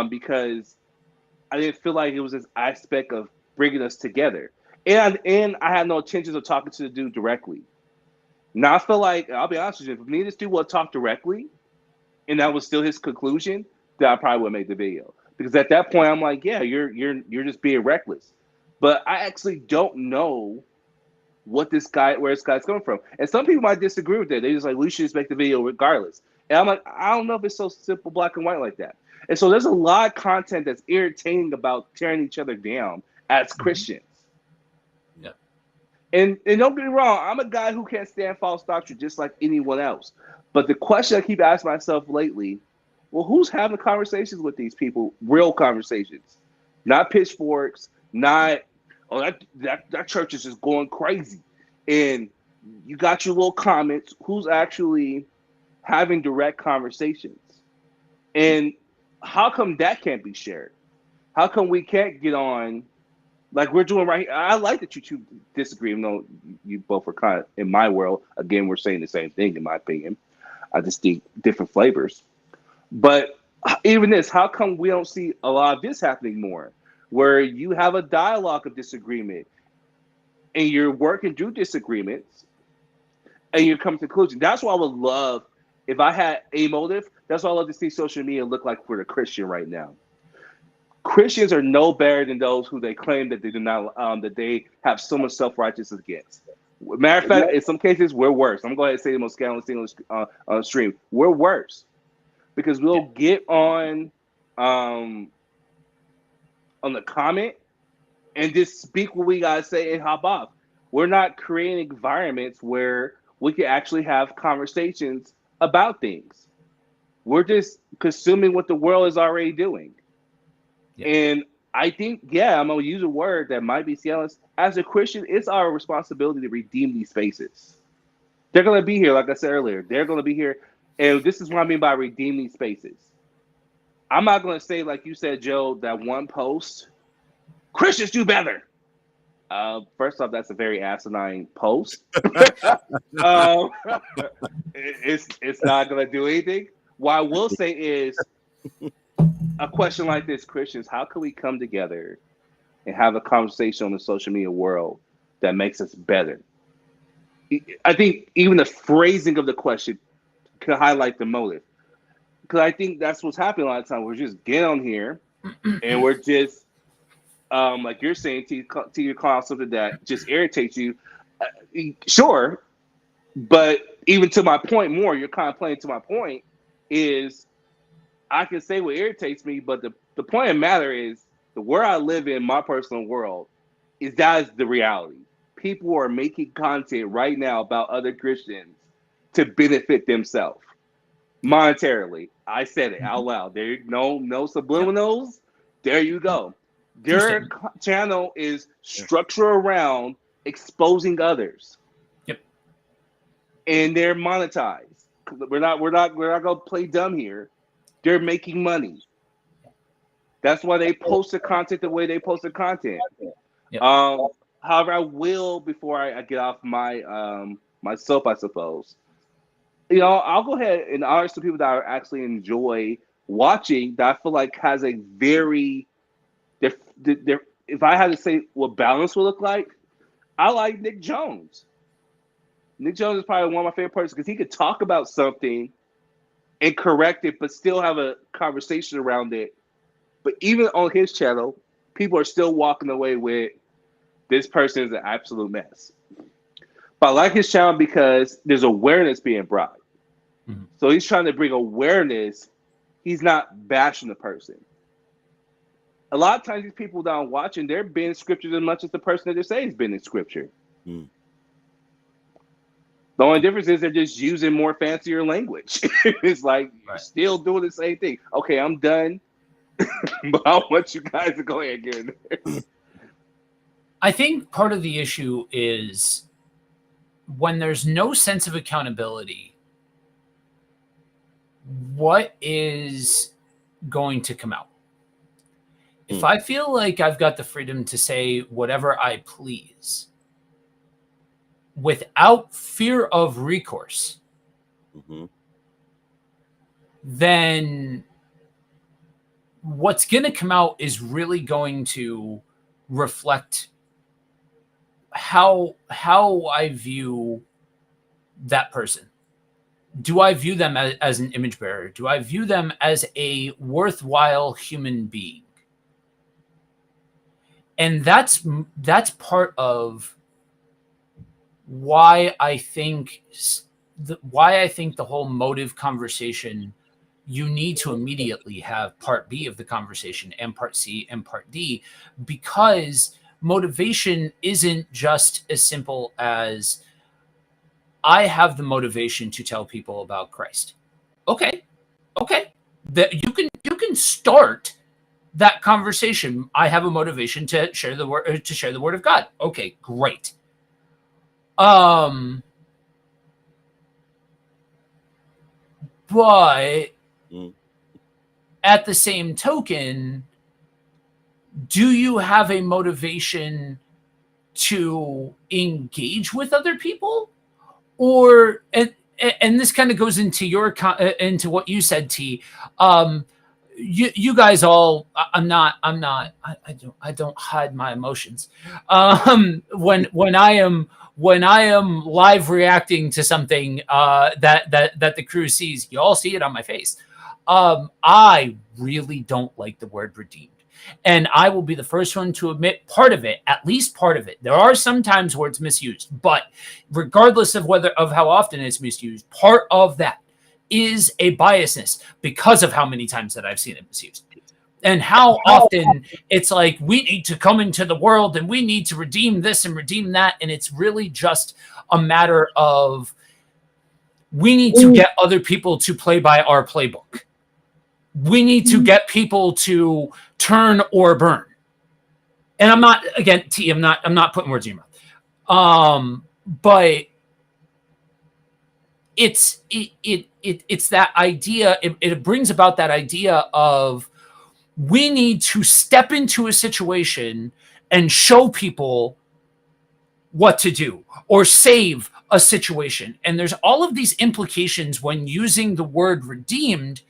because I didn't feel like it was this aspect of bringing us together, and I had no intentions of talking to the dude directly. Now I feel like, I'll be honest with you, if me and this dude would talk directly, and that was still his conclusion, then I probably would make the video. Because at that point, I'm like, yeah, you're just being reckless. But I actually don't know where this guy's coming from. And some people might disagree with that. They're just like, we should just make the video regardless. And I'm like, I don't know if it's so simple, black and white like that. And so there's a lot of content that's irritating about tearing each other down as Christians. Yeah. And don't get me wrong, I'm a guy who can't stand false doctrine just like anyone else. But the question I keep asking myself lately, well, who's having conversations with these people? Real conversations. Not pitchforks, not, oh, that church is just going crazy. And you got your little comments. Who's actually having direct conversations? And how come that can't be shared? How come we can't get on like we're doing right here? I like that you two disagree, even though you both are kind of, in my world, again, we're saying the same thing, in my opinion. I just think different flavors. But even this, how come we don't see a lot of this happening more? Where you have a dialogue of disagreement and you're working through disagreements and you come to conclusion. That's what I would love if I had a motive. That's what I love to see social media look like for the Christian right now. Christians are no better than those who they claim that they do not, that they have so much self-righteousness against. Matter of fact, in some cases, we're worse. I'm going to go ahead and say the most scandalous thing on the stream. We're worse because we'll get on the comment and just speak what we gotta say and hop off. We're not creating environments where we can actually have conversations about things. We're just consuming what the world is already doing. Yeah. And I think, I'm gonna use a word that might be scandalous. As a Christian, it's our responsibility to redeem these spaces. They're gonna be here, like I said earlier. They're gonna be here, and this is what I mean by redeem these spaces. I'm not gonna say, like you said, Joe, that one post, Christians do better. First off, that's a very asinine post. It's not gonna do anything. What I will say is a question like this, Christians, how can we come together and have a conversation on the social media world that makes us better? I think even the phrasing of the question can highlight the motive. Because I think that's what's happening a lot of times. We're just getting on here and we're just, like you're saying, to call out something that just irritates you. Sure, but even to my point more, you're kind of playing to my point, is I can say what irritates me, but the point of the matter is the world I live in, my personal world, that is the reality. People are making content right now about other Christians to benefit themselves monetarily. I said it out loud. There, no subliminals. There you go. Their channel is structured around exposing others. Yep. And they're monetized. We're not gonna play dumb here. They're making money. That's why they post the content the way they post the content. Yep. However, I will, before I get off my my soap, I suppose. I'll go ahead and honor some people that I actually enjoy watching that I feel like has a very, if I had to say what balance would look like, I like Nick Jones. Nick Jones is probably one of my favorite persons because he could talk about something and correct it, but still have a conversation around it. But even on his channel, people are still walking away with this person is an absolute mess. But I like his channel because there's awareness being brought. Mm-hmm. So he's trying to bring awareness. He's not bashing the person. A lot of times these people that I'm watching, they're bending scriptures as much as the person that they say is bending scripture. Mm. The only difference is they're just using more fancier language. It's like Right. still doing the same thing. Okay, I'm done. But I want you guys to go ahead and get in there. I think part of the issue is when there's no sense of accountability, what is going to come out? If I feel like I've got the freedom to say whatever I please without fear of recourse, Mm-hmm. then what's going to come out is really going to reflect how I view that person. Do I view them as an image bearer? Do I view them as a worthwhile human being? And that's part of why I think the whole motive conversation, you need to immediately have part B of the conversation and part C and part D, because motivation isn't just as simple as I have the motivation to tell people about Christ. Okay. That you can start that conversation. I have a motivation to share the word of God. Okay, great. But at the same token, do you have a motivation to engage with other people? Or and this kind of goes into into what you said, T. You guys all, I don't hide my emotions. When I am live reacting to something that the crew sees, you all see it on my face. I really don't like the word redeemed. And I will be the first one to admit part of it, at least part of it. There are some times where it's misused, but regardless of how often it's misused, part of that is a biasness because of how many times that I've seen it misused. And how often it's like, we need to come into the world and we need to redeem this and redeem that. And it's really just a matter of, we need to get other people to play by our playbook. We need to get people to turn or burn. And I'm not, again, T, I'm not putting words in your mouth. But it's that idea. It brings about that idea of, we need to step into a situation and show people what to do or save a situation. And there's all of these implications when using the word redeemed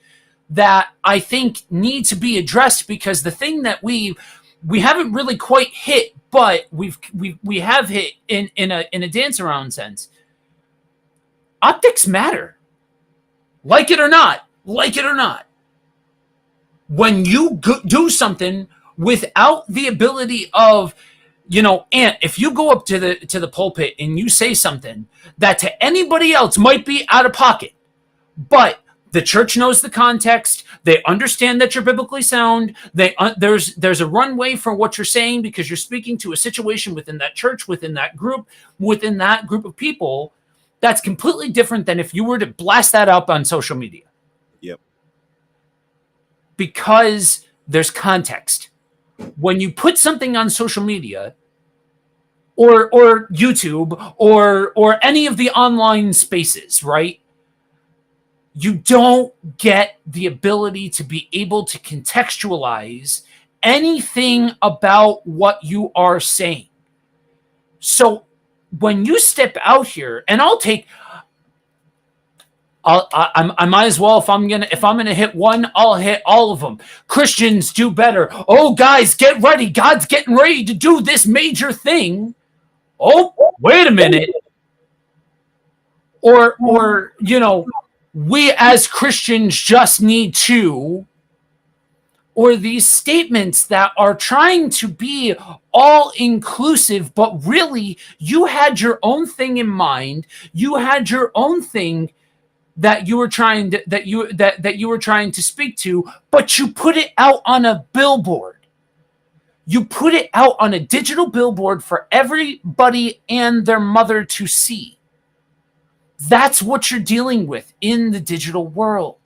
that I think need to be addressed, because the thing that we haven't really quite hit, but we have hit in a dance around sense. Optics matter. Like it or not. When you do something without the ability of, Ant, if you go up to the pulpit and you say something that to anybody else might be out of pocket, but the church knows the context, they understand that you're biblically sound, there's a runway for what you're saying because you're speaking to a situation within that church, within that group of people, that's completely different than if you were to blast that up on social media. Yep. Because there's context. When you put something on social media or YouTube or any of the online spaces, right? You don't get the ability to be able to contextualize anything about what you are saying. So when you step out here, and I might as well, if I'm gonna hit one, I'll hit all of them. Christians do better. Oh, guys, get ready. God's getting ready to do this major thing. Oh, wait a minute. Or we as Christians just need to, or these statements that are trying to be all inclusive, but really you had your own thing in mind. You had your own thing that you were trying to, that you were trying to speak to, but you put it out on a billboard. You put it out on a digital billboard for everybody and their mother to see. That's what you're dealing with in the digital world.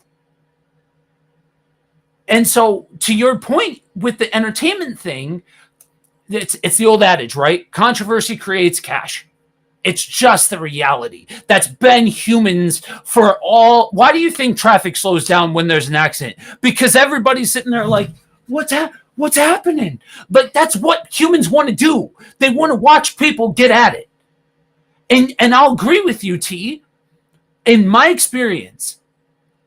And so, to your point with the entertainment thing, it's the old adage, right? Controversy creates cash. It's just the reality. That's been humans for all. Why do you think traffic slows down when there's an accident? Because everybody's sitting there like, what's happening? But that's what humans want to do. They want to watch people get at it. And I'll agree with you, T. In my experience,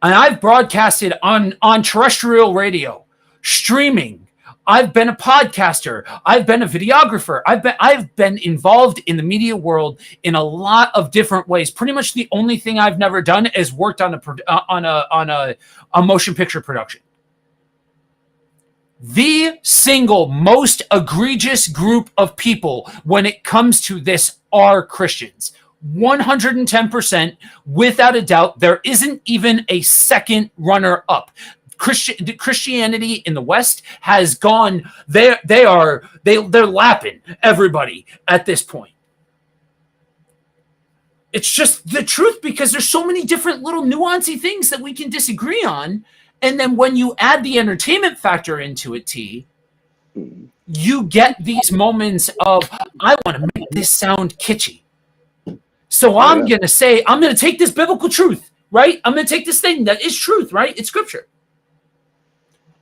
and I've broadcasted on terrestrial radio, streaming. I've been a podcaster. I've been a videographer. I've been involved in the media world in a lot of different ways. Pretty much the only thing I've never done is worked on a motion picture production. The single most egregious group of people when it comes to this are Christians. 110%, without a doubt. There isn't even a second runner up. Christianity in the West has gone. They're lapping everybody at this point. It's just the truth, because there's so many different little nuancy things that we can disagree on, and then when you add the entertainment factor into it, T, you get these moments of, I want to make this sound kitschy. So I'm going to take this biblical truth, right? I'm going to take this thing that is truth, right? It's scripture.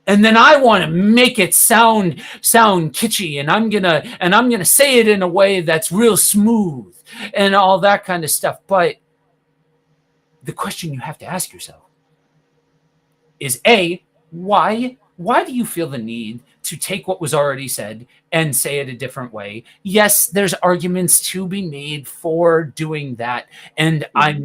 And then I want to make it sound kitschy, and I'm going to say it in a way that's real smooth and all that kind of stuff. But the question you have to ask yourself is, A, why do you feel the need to take what was already said and say it a different way? Yes, there's arguments to be made for doing that. And I've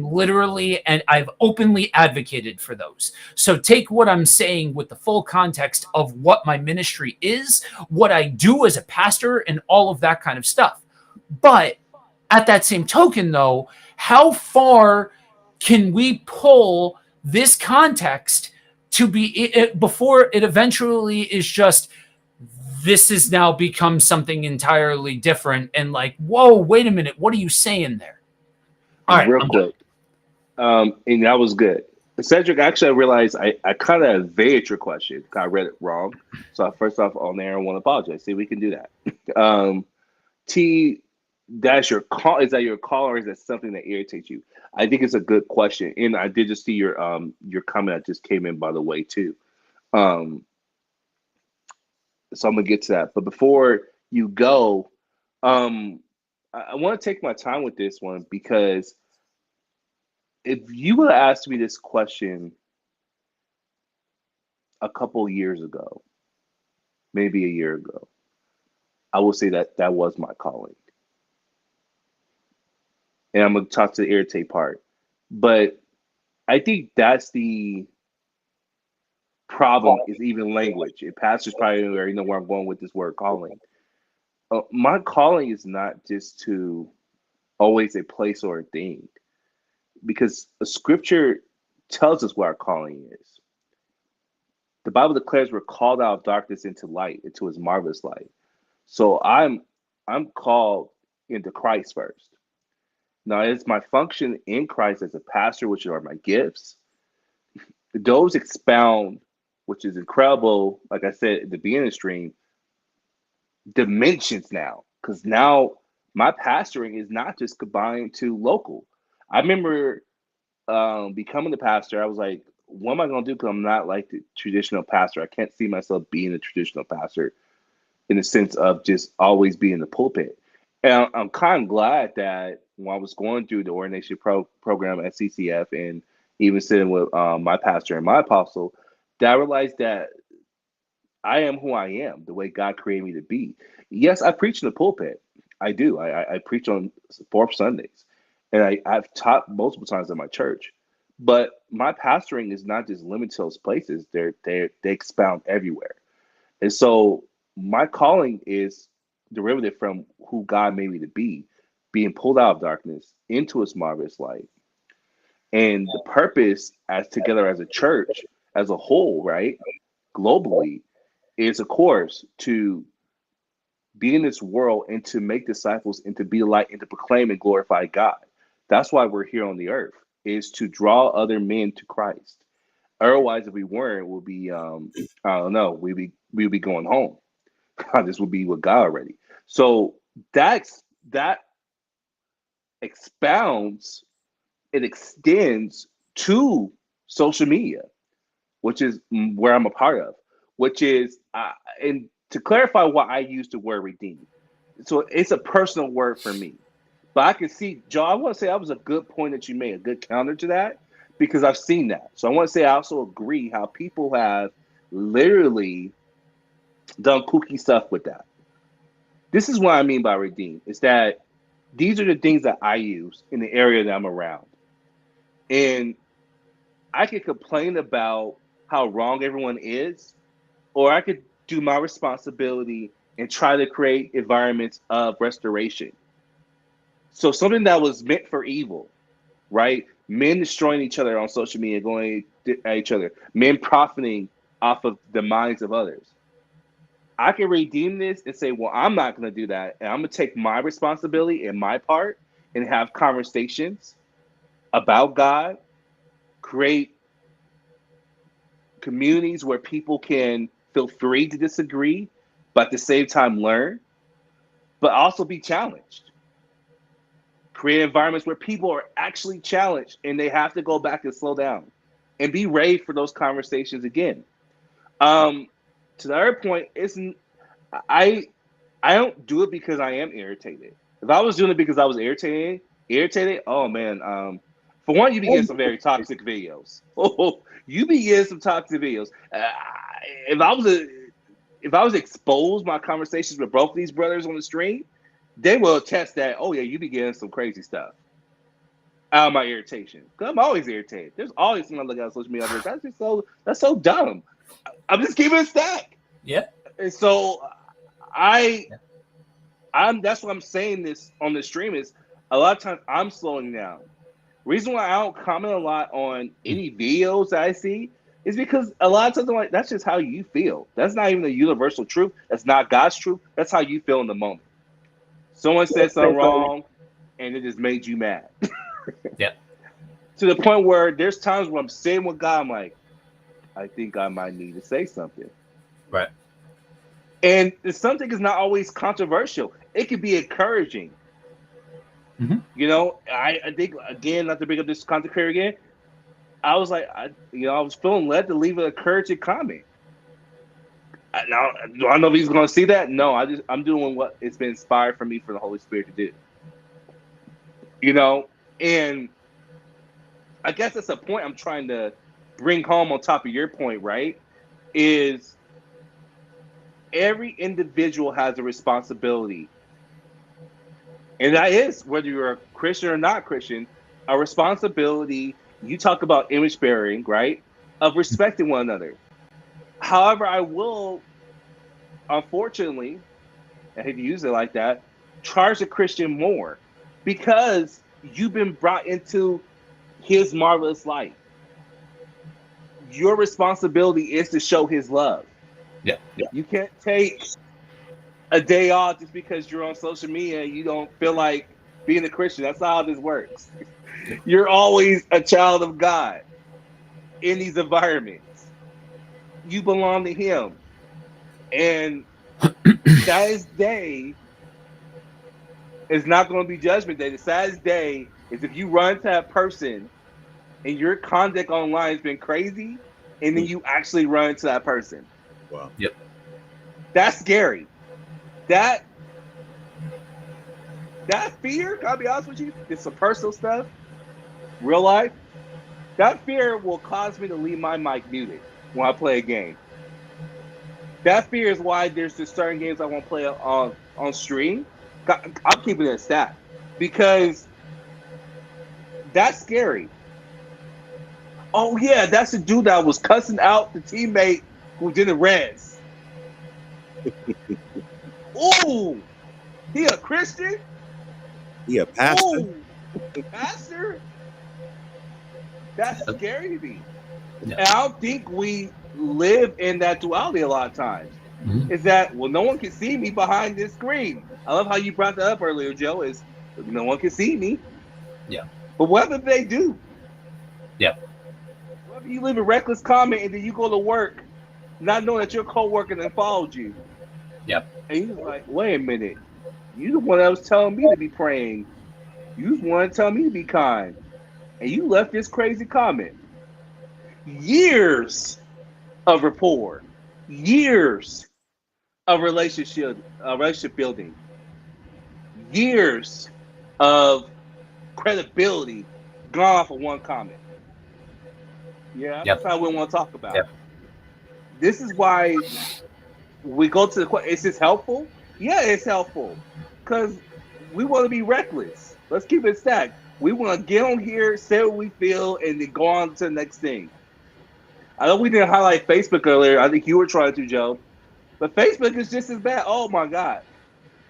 openly advocated for those. So take what I'm saying with the full context of what my ministry is, what I do as a pastor, and all of that kind of stuff. But at that same token, though, how far can we pull this context to be before it eventually is just, this has now become something entirely different, and like, whoa, wait a minute, what are you saying there? All right, real quick. And that was good. Cedric, actually, I realized I kind of evaded your question. I read it wrong. So first off, on there, I want to apologize. See, we can do that. T, that's your call. Is that your call, or is that something that irritates you? I think it's a good question. And I did just see your comment that just came in, by the way, too. So I'm gonna get to that. But before you go, I want to take my time with this one, because if you would have asked me this question a couple years ago, maybe a year ago, I will say that was my calling. And I'm going to talk to the irritate part. But I think that's the problem, is even language. And pastors probably already know where I'm going with this word calling. My calling is not just to always a place or a thing, because the scripture tells us what our calling is. The Bible declares we're called out of darkness into light, into his marvelous light. So I'm called into Christ first. Now, it's my function in Christ as a pastor, which are my gifts. Those expound, which is incredible, like I said at the beginning of the stream, dimensions now. Because now my pastoring is not just confined to local. I remember becoming the pastor, I was like, what am I going to do? Because I'm not like the traditional pastor. I can't see myself being a traditional pastor in the sense of just always being in the pulpit. And I'm kind of glad that when I was going through the ordination program at CCF, and even sitting with my pastor and my apostle, that I realized that I am who I am, the way God created me to be. Yes, I preach in the pulpit. I do. I preach on 4th Sundays. And I've taught multiple times at my church. But my pastoring is not just limited to those places. They expound everywhere. And so my calling is derivative from who God made me to be, being pulled out of darkness into his marvelous light. And the purpose as together as a church, as a whole, right, globally, is of course to be in this world and to make disciples and to be a light and to proclaim and glorify God. That's why we're here on the earth, is to draw other men to Christ. Otherwise, if we weren't, we'll be I don't know, we'd be going home. This would be with God already. So that expounds, it extends to social media, which is where I'm a part of, which is, and to clarify why I use the word redeem. So it's a personal word for me. But I can see, Joe, I want to say that was a good point that you made, a good counter to that, because I've seen that. So I want to say I also agree how people have literally done kooky stuff with that. This is what I mean by redeem, is that these are the things that I use in the area that I'm around. And I could complain about how wrong everyone is, or I could do my responsibility and try to create environments of restoration. So something that was meant for evil, right? Men destroying each other on social media, going at each other, men profiting off of the minds of others. I can redeem this and say, well, I'm not going to do that. And I'm going to take my responsibility and my part and have conversations about God, create communities where people can feel free to disagree, but at the same time learn, but also be challenged. Create environments where people are actually challenged and they have to go back and slow down and be ready for those conversations again. To the other point, I don't do it because I am irritated. If I was doing it because I was irritated, oh man. For one, you be getting some very toxic videos. Oh, you be getting some toxic videos. If I was exposed my conversations with both of these brothers on the stream, they will attest that, oh yeah, you be getting some crazy stuff out of my irritation. Because I'm always irritated. There's always something I look at social media. That's so dumb. I'm just keeping it stack. Yeah. And so that's what I'm saying this on the stream is a lot of times I'm slowing down. Reason why I don't comment a lot on any videos that I see is because a lot of times I'm like, that's just how you feel. That's not even a universal truth. That's not God's truth. That's how you feel in the moment. Someone said something wrong and it just made you mad. Yeah. To the point where there's times where I'm sitting with God, I'm like, I think I might need to say something. Right. And something is not always controversial. It could be encouraging. Mm-hmm. You know, I think, again, not to bring up this content creator again, I was like, I was feeling led to leave an encouraging comment. Now, do I know if he's going to see that? No, I'm doing what it's been inspired for me for the Holy Spirit to do. You know, and I guess that's a point I'm trying to bring home on top of your point, right? Is every individual has a responsibility. And that is, whether you're a Christian or not Christian, a responsibility. You talk about image bearing, right? Of respecting one another. However, I will, unfortunately, I hate to use it like that, charge a Christian more because you've been brought into his marvelous light. Your responsibility is to show his love. Yeah. You can't take a day off just because you're on social media and you don't feel like being a Christian. That's not how this works. You're always a child of God in these environments. You belong to him. And that day is not going to be judgment day. The saddest day is if you run to that person and your conduct online has been crazy and then you actually run to that person. Wow. Yep. That's scary. That fear, can I be honest with you? It's some personal stuff, real life. That fear will cause me to leave my mic muted when I play a game. That fear is why there's just certain games I won't play on stream. I'm keeping it a stat because that's scary. Oh yeah, that's the dude that was cussing out the teammate who did the res. Ooh, he a Christian? He a pastor. Ooh, pastor? That's Yeah. scary to me. Yeah. And I don't think we live in that duality a lot of times. Mhm. Is that, well, no one can see me behind this screen. I love how you brought that up earlier, Joe, is no one can see me. Yeah. But what if they do? Yeah. What if you leave a reckless comment and then you go to work not knowing that your coworker then followed you? Yep. And you're like, wait a minute. You the one that was telling me to be praying. You was the one telling me to be kind. And you left this crazy comment. Years of rapport. Years of relationship building. Years of credibility gone off of one comment. Yeah, that's how we want to talk about. Yep. This is why we go to the question, is this helpful? Yeah, it's helpful. Because we want to be reckless. Let's keep it stacked. We want to get on here, say what we feel, and then go on to the next thing. I know we didn't highlight Facebook earlier. I think you were trying to, Joe. But Facebook is just as bad. Oh, my God.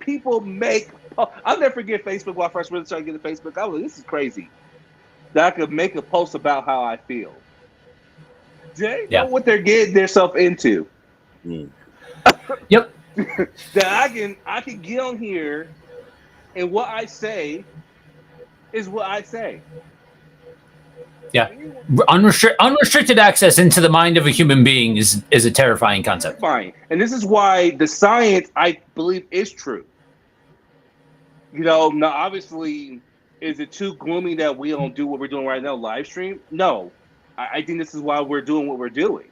People make... I'll never forget Facebook when I first really started getting Facebook. I was like, this is crazy. That I could make a post about how I feel. They know what they're getting themselves into. Yep. That I can get on here, and what I say is what I say. Yeah. Unrestricted access into the mind of a human being is a terrifying concept. Fine. And this is why the science, I believe, is true. You know, now obviously, is it too gloomy that we don't do what we're doing right now, live stream? No. I think this is why we're doing what we're doing.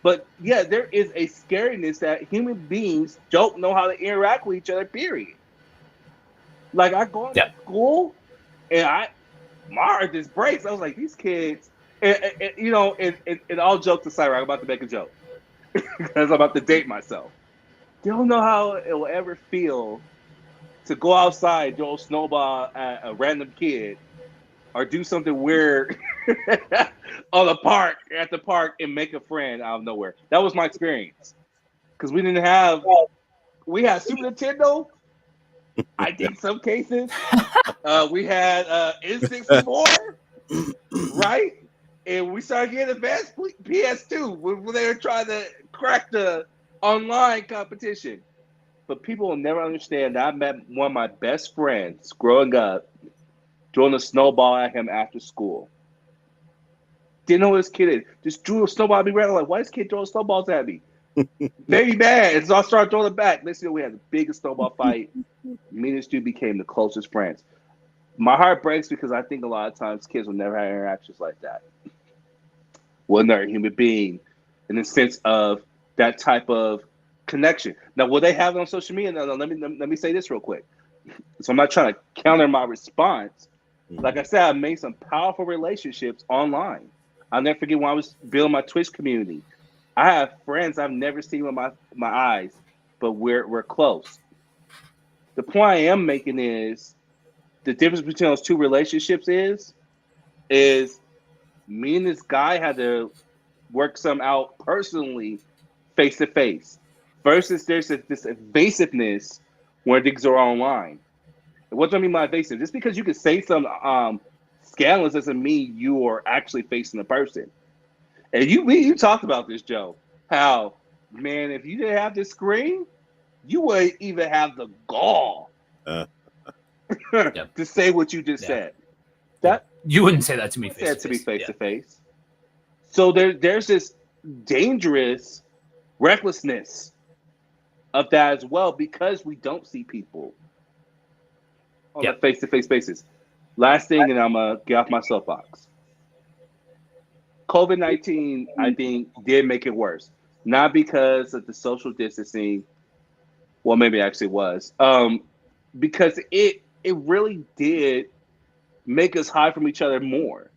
But yeah, there is a scariness that human beings don't know how to interact with each other, period. Like, I go to school, and my heart just breaks. I was like, these kids, and you know, and all jokes aside, right, I'm about to make a joke because I'm about to date myself. They don't know how it will ever feel to go outside, throw a snowball at a random kid, or do something weird at the park, and make a friend out of nowhere. That was my experience because we had Super Nintendo. I think some cases we had N64, right? And we started getting advanced PS2 when they were trying to crack the online competition. But people will never understand that I met one of my best friends growing up, throwing a snowball at him after school. Didn't know who this kid is. Just drew a snowball at me. Right? I'm like, why is this kid throwing snowballs at me? Maybe mad. And so I started throwing it back. Next thing we had the biggest snowball fight. Me and this dude became the closest friends. My heart breaks because I think a lot of times kids will never have interactions like that. When they're a human being, in the sense of that type of connection. Now, will they have it on social media? No, let me say this real quick. So I'm not trying to counter my response. Like I said, I made some powerful relationships online. I'll never forget when I was building my Twitch community. I have friends I've never seen with my eyes, but we're close. The point I am making is the difference between those two relationships is me and this guy had to work some out personally, face to face, versus there's this evasiveness where things are online. And what do I mean by evasive? Just because you can say some scandalous doesn't mean you are actually facing a person. And you talked about this, Joe. How, man, if you didn't have this screen, you wouldn't even have the gall to say what you just said. That you wouldn't say that to me face to face. So there's this dangerous recklessness of that as well because we don't see people on a face-to-face basis. Last thing, and I'm gonna get off my soapbox. COVID-19, I think, did make it worse. Not because of the social distancing. Well, maybe it actually was. Because it really did make us hide from each other more.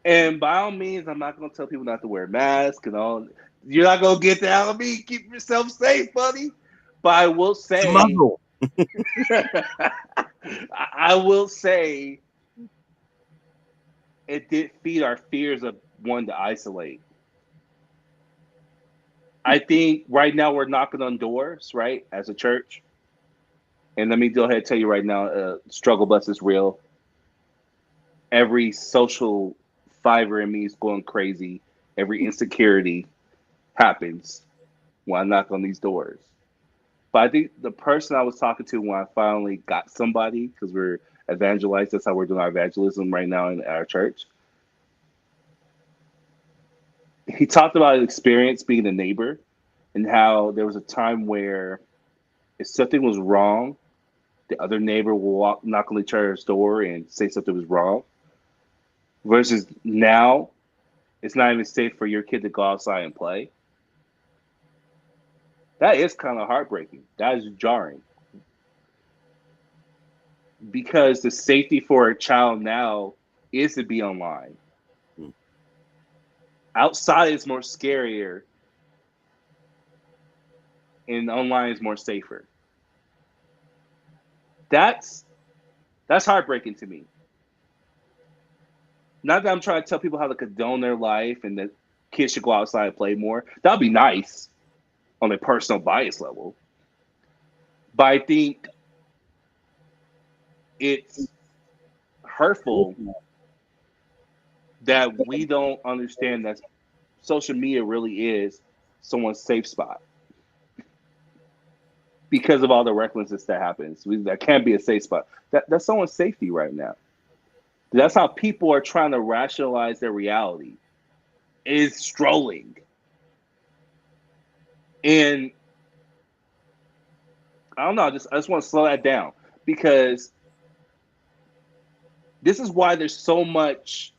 And by all means, I'm not going to tell people not to wear masks and all. You're not going to get that out of me. Keep yourself safe, buddy. But I will say, I will say, it did feed our fears of one to isolate. I think right now we're knocking on doors, right, as a church. And let me go ahead and tell you right now, struggle bus is real. Every social fiber in me is going crazy. Every insecurity happens when I knock on these doors. But I think the person I was talking to when I finally got somebody, because we're evangelized, that's how we're doing our evangelism right now in our church. He talked about his experience being a neighbor and how there was a time where if something was wrong, the other neighbor will knock on each other's door and say something was wrong. Versus now, it's not even safe for your kid to go outside and play. That is kind of heartbreaking. That is jarring. Because the safety for a child now is to be online. Mm. Outside is more scarier, and online is more safer. That's heartbreaking to me. Not that I'm trying to tell people how to condone their life and that kids should go outside and play more. That'd be nice on a personal bias level. But I think it's hurtful that we don't understand that social media really is someone's safe spot because of all the recklessness that happens. That can't be a safe spot. That's someone's safety right now. That's how people are trying to rationalize their reality, is strolling. And I don't know, I just want to slow that down because this is why there's so much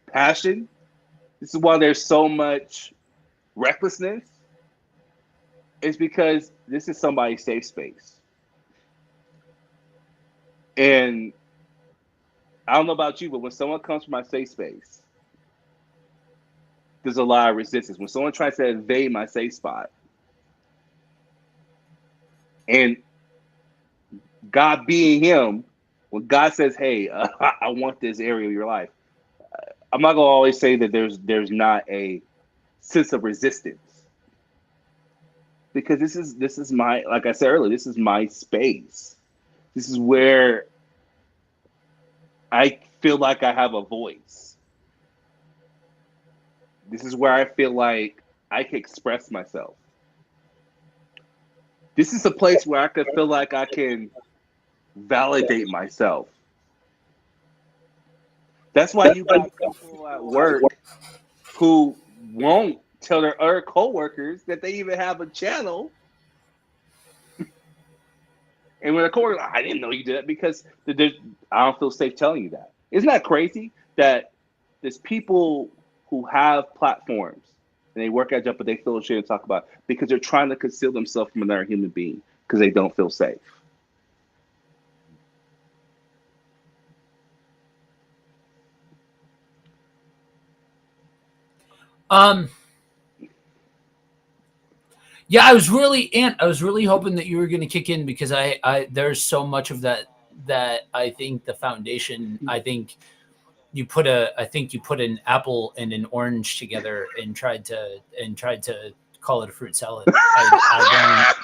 passion. This is why there's so much recklessness. It's because this is somebody's safe space. And I don't know about you, but when someone comes from my safe space, there's a lot of resistance. When someone tries to invade my safe spot, and God being Him, when God says, "Hey, I want this area of your life," I'm not gonna always say that there's not a sense of resistance because this is my, like I said earlier, this is my space. This is where I feel like I have a voice. This is where I feel like I can express myself. This is a place where I could feel like I can validate myself. That's why you got people at work who won't tell their other coworkers that they even have a channel. And when a coworker, like, I didn't know you did that because I don't feel safe telling you that. Isn't that crazy that there's people who have platforms and they work at job, but they feel ashamed to talk about it because they're trying to conceal themselves from another human being because they don't feel safe. Yeah, I was really hoping that you were going to kick in because there's so much of that I think the foundation. I think you put an apple and an orange together and tried to call it a fruit salad. I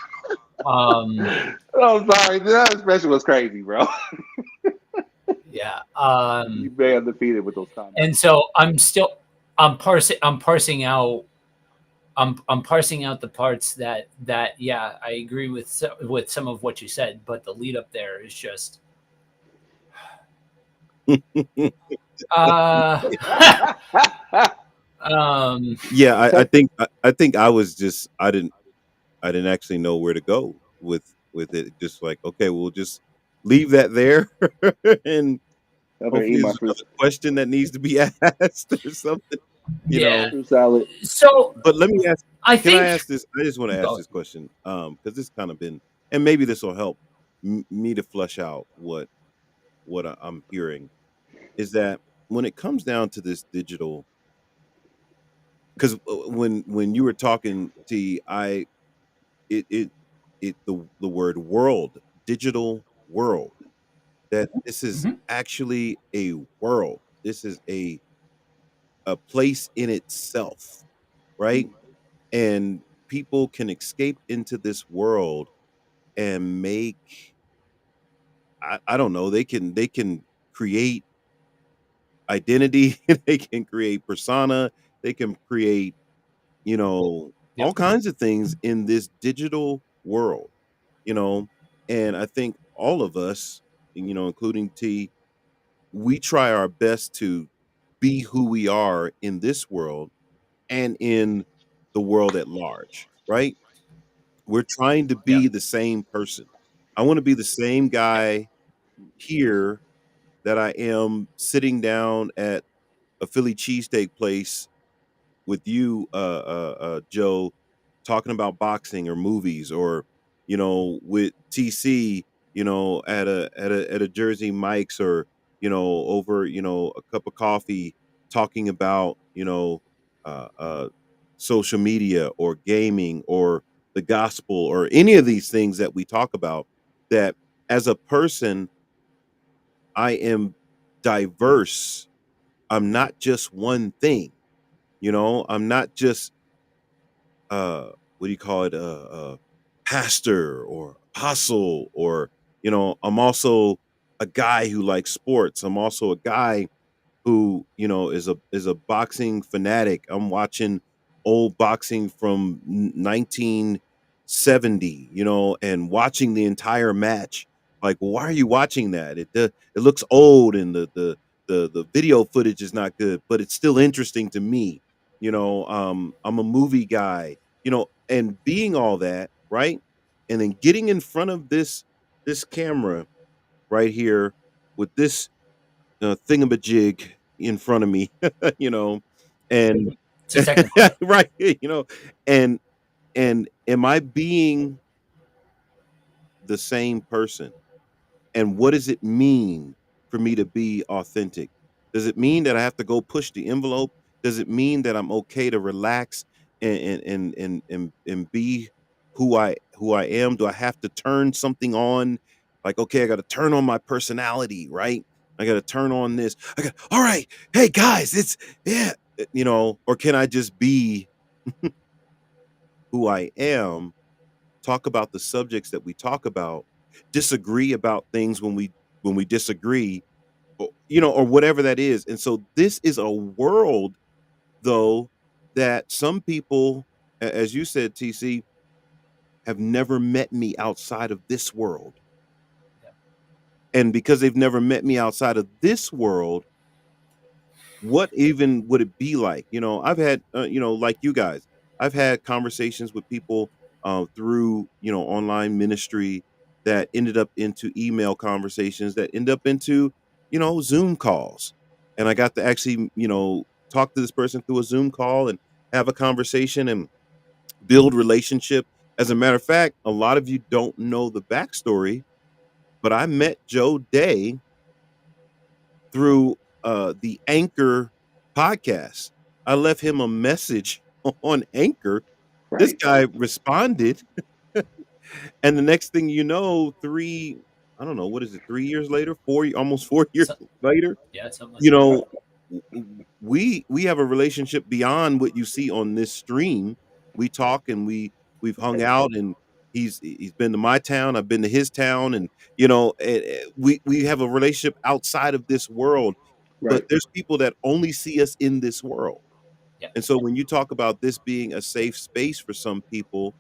don't. Oh, sorry, that expression was crazy, bro. Yeah. You very undefeated with those comments. And so I'm parsing out. I'm parsing out the parts that yeah, I agree with some of what you said, but the lead up there is just Yeah, I think I didn't actually know where to go with it. Just like, okay, we'll just leave that there, and I'm gonna hopefully eat my there's fruit another question that needs to be asked or something, you yeah. know. salad. So But let me ask. I Can I think ask this? I just want to ask go. this question, because this kind of been, and maybe this will help me to flush out what I'm hearing is that when it comes down to this digital, because when you were talking, T, it it the word world, digital world, that this is Mhm. actually a world. This is a a place in itself, right? And people can escape into this world and make, I don't know, they can create identity, they can create persona, they can create, you know, all Yep. kinds of things in this digital world, you know. And I think all of us, including T, we try our best to be who we are in this world and in the world at large, right? We're trying to Yep. be the same person. I want to be the same Yep. guy here that I am sitting down at a Philly cheesesteak place with you, Joe, talking about boxing or movies, or with TC, at a Jersey Mike's, or over a cup of coffee, talking about social media or gaming or the gospel or any of these things that we talk about. That as a person, I am diverse. I'm not just one thing. I'm not just what do you call it? Pastor or apostle, or I'm also a guy who likes sports. I'm also a guy who is a boxing fanatic. I'm watching old boxing from 1970, and watching the entire match. Like, well, why are you watching that? It looks old, and the video footage is not good, but it's still interesting to me. I'm a movie guy, and being all that, right? And then getting in front of this camera right here with this thingamajig in front of me, you know, and It's a second part. right, and am I being the same person? And what does it mean for me to be authentic? Does it mean that I have to go push the envelope? Does it mean that I'm okay to relax and be who I am? Do I have to turn something on? Like, okay, I got to turn on my personality, right? I got to turn on this. All right, hey guys, it's yeah, or can I just be who I am? Talk about the subjects that we talk about, disagree about things when we disagree, or whatever that is. And so this is a world, though, that some people, as you said, TC, have never met me outside of this world. Yeah. And because they've never met me outside of this world, what even would it be like? I've had, like you guys, I've had conversations with people through, online ministry, that ended up into email conversations, that end up into, Zoom calls. And I got to actually, talk to this person through a Zoom call and have a conversation and build relationship. As a matter of fact, a lot of you don't know the backstory, but I met Joe Day through the Anchor podcast. I left him a message on Anchor. This Right. guy responded, and the next thing you know, I don't know, what is it, 3 years later, almost 4 years So, later, yeah, something like you that. know, we have a relationship beyond what you see on this stream. We talk, and we've hung out, and he's been to my town, I've been to his town, and we have a relationship outside of this world. But Right. there's people that only see us in this world. Yeah. And so when you talk about this being a safe space for some people,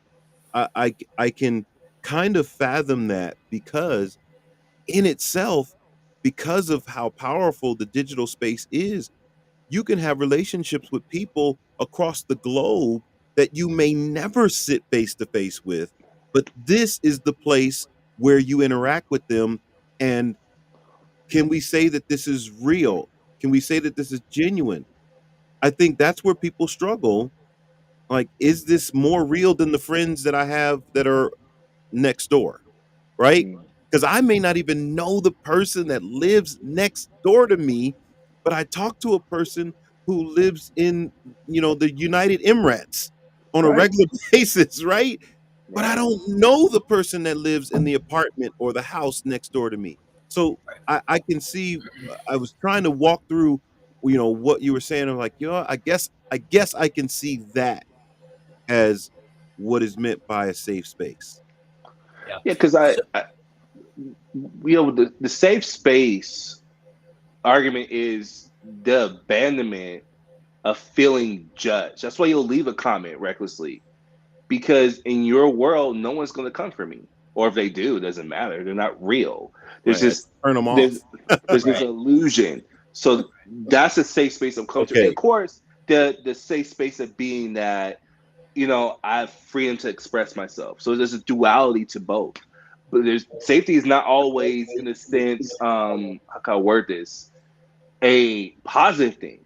I can kind of fathom that, because in itself, because of how powerful the digital space is, you can have relationships with people across the globe that you may never sit face to face with, but this is the place where you interact with them. And can we say that this is real? Can we say that this is genuine? I think that's where people struggle. Like, is this more real than the friends that I have that are next door? Right? Mm. Because I may not even know the person that lives next door to me, but I talk to a person who lives in, the United Emirates on a Right. regular basis, right? But I Right. don't know the person that lives in the apartment or the house next door to me. So Right. I can see, I was trying to walk through what you were saying. I'm like, I guess I can see that as what is meant by a safe space. Yeah, because the safe space argument is the abandonment of feeling judged. That's why you'll leave a comment recklessly, because in your world, no one's going to come for me, or if they do, it doesn't matter. They're not real. There's Right. just Turn them off. there's this illusion. So that's a safe space of culture. Okay. And of course, the safe space of being that, I have freedom to express myself. So there's a duality to both. But safety is not always, in a sense, how can I word this, a positive thing.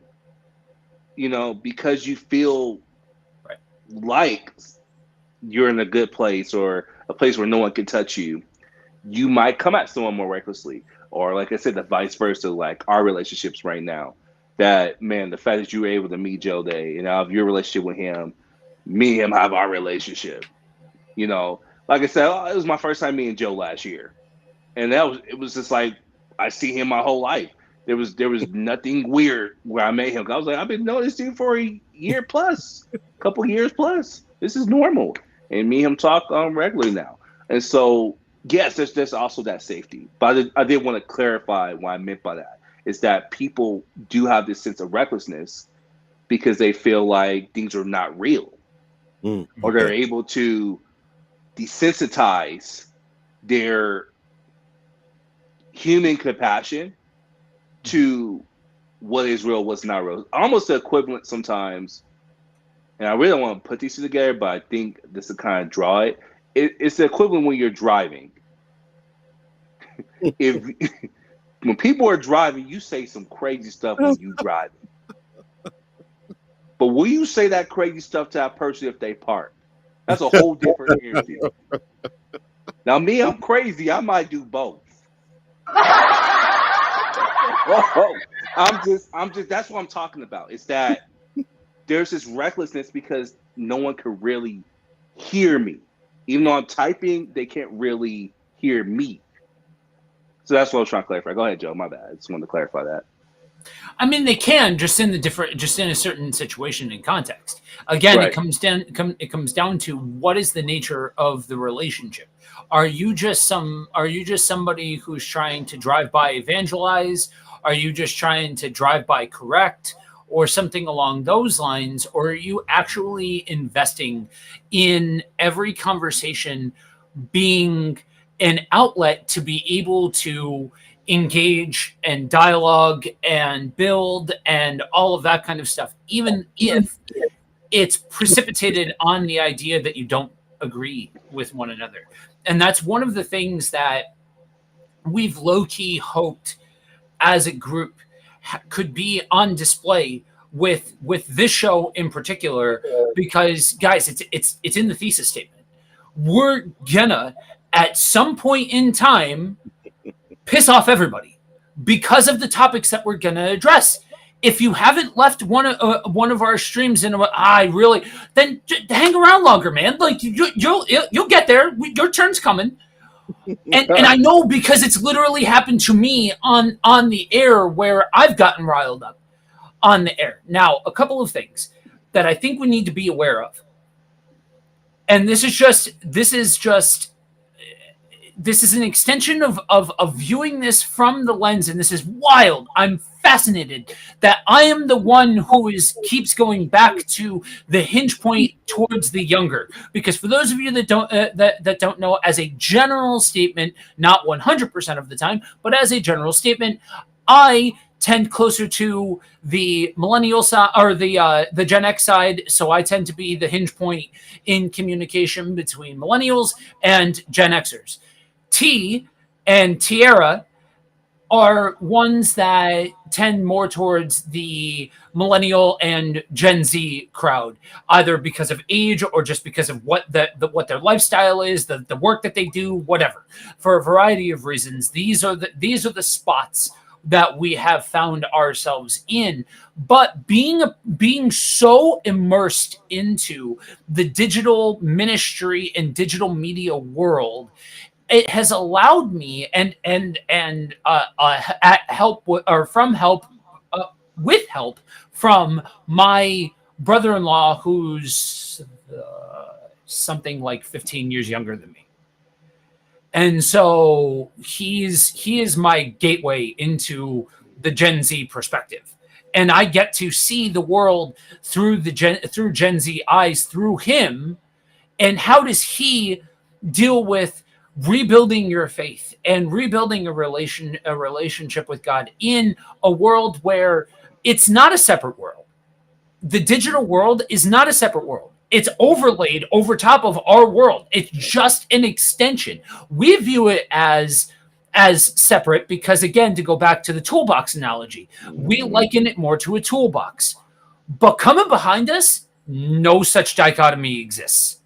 Because you feel like you're in a good place, or a place where no one can touch you, you might come at someone more recklessly. Or like I said, the vice versa, like our relationships right now. That, man, the fact that you were able to meet Joe Day, of your relationship with him, me and him have our relationship. Like I said, it was my first time meeting Joe last year. And it was just like, I see him my whole life. There was nothing weird where I met him. I was like, I've been knowing this dude for a year plus, couple years plus. This is normal. And me and him talk regularly now. And so, yes, there's also that safety. But I did want to clarify what I meant by that. Is that people do have this sense of recklessness because they feel like things are not real. Or they're able to desensitize their human compassion to what is real, what's not real. Almost the equivalent sometimes, and I really don't want to put these two together, but I think this will kind of draw it. It's the equivalent when you're driving. When people are driving, you say some crazy stuff when you driving. But will you say that crazy stuff to that person if they park? That's a whole different interview. Now, me, I'm crazy. I might do both. I'm just. That's what I'm talking about. It's that there's this recklessness because no one can really hear me. Even though I'm typing, they can't really hear me. So that's what I was trying to clarify. Go ahead, Joe. My bad. I just wanted to clarify that. I mean, they can just in a certain situation and context. Again, Right. It comes down to what is the nature of the relationship. Are you just somebody who's trying to drive by evangelize? Are you just trying to drive by correct, or something along those lines? Or are you actually investing in every conversation being an outlet to be able to engage and dialogue and build and all of that kind of stuff, even if it's precipitated on the idea that you don't agree with one another? And that's one of the things that we've low-key hoped as a group could be on display with this show in particular, because guys, it's in the thesis statement. We're gonna at some point in time piss off everybody because of the topics that we're gonna address. If you haven't left one of our streams then hang around longer, man. Like you'll get there. Your turn's coming. And I know, because it's literally happened to me on the air where I've gotten riled up on the air. Now, a couple of things that I think we need to be aware of. And this is an extension of viewing this from the lens, and this is wild. I'm fascinated that I am the one who keeps going back to the hinge point towards the younger. Because for those of you that don't know, as a general statement, not 100% of the time, but as a general statement, I tend closer to the millennial side, or the Gen X side. So I tend to be the hinge point in communication between millennials and Gen Xers. T and Tierra are ones that tend more towards the millennial and Gen Z crowd, either because of age or just because of what their lifestyle is, the work that they do, whatever. For a variety of reasons, these are the spots that we have found ourselves in. But being so immersed into the digital ministry and digital media world, it has allowed me and from help with help from my brother-in-law, who's something like 15 years younger than me. And so he is my gateway into the Gen Z perspective. And I get to see the world through Gen Z eyes, through him. And how does he deal with rebuilding your faith and rebuilding a relationship with God in a world where it's not a separate world? The digital world is not a separate world. It's overlaid over top of our world. It's just an extension. We view it as separate because, again, to go back to the toolbox analogy, we liken it more to a toolbox. But coming behind us, no such dichotomy exists.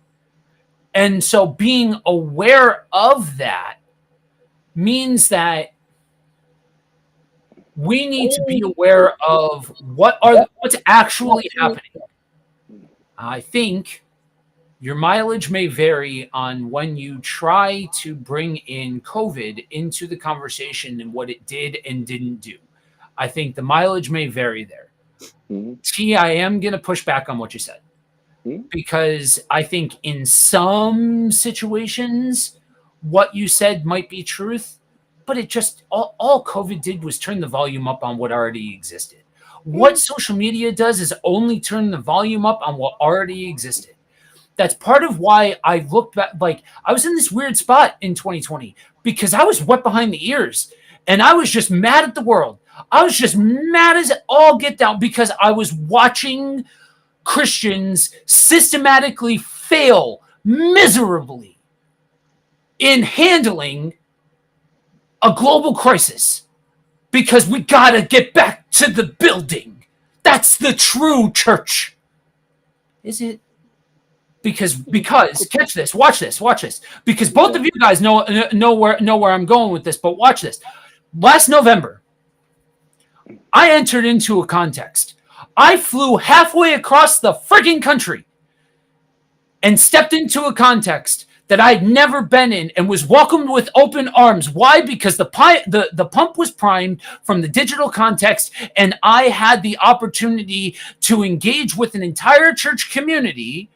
And so being aware of that means that we need to be aware of what's actually happening. I think your mileage may vary on when you try to bring in COVID into the conversation and what it did and didn't do. I think the mileage may vary there. T, I am going to push back on what you said because I think in some situations, what you said might be truth, but it just, all COVID did was turn the volume up on what already existed. What social media does is only turn the volume up on what already existed. That's part of why I looked back, like I was in this weird spot in 2020 because I was wet behind the ears and I was just mad at the world. I was just mad as all get down because I was watching Christians systematically fail miserably in handling a global crisis. Because we gotta get back to the building. That's the true church. Is it? Because catch this, watch this. Because both of you guys know where I'm going with this, but watch this. Last November, I entered into a context. I flew halfway across the frigging country and stepped into a context that I'd never been in and was welcomed with open arms. Why? Because the pump was primed from the digital context, and I had the opportunity to engage with an entire church community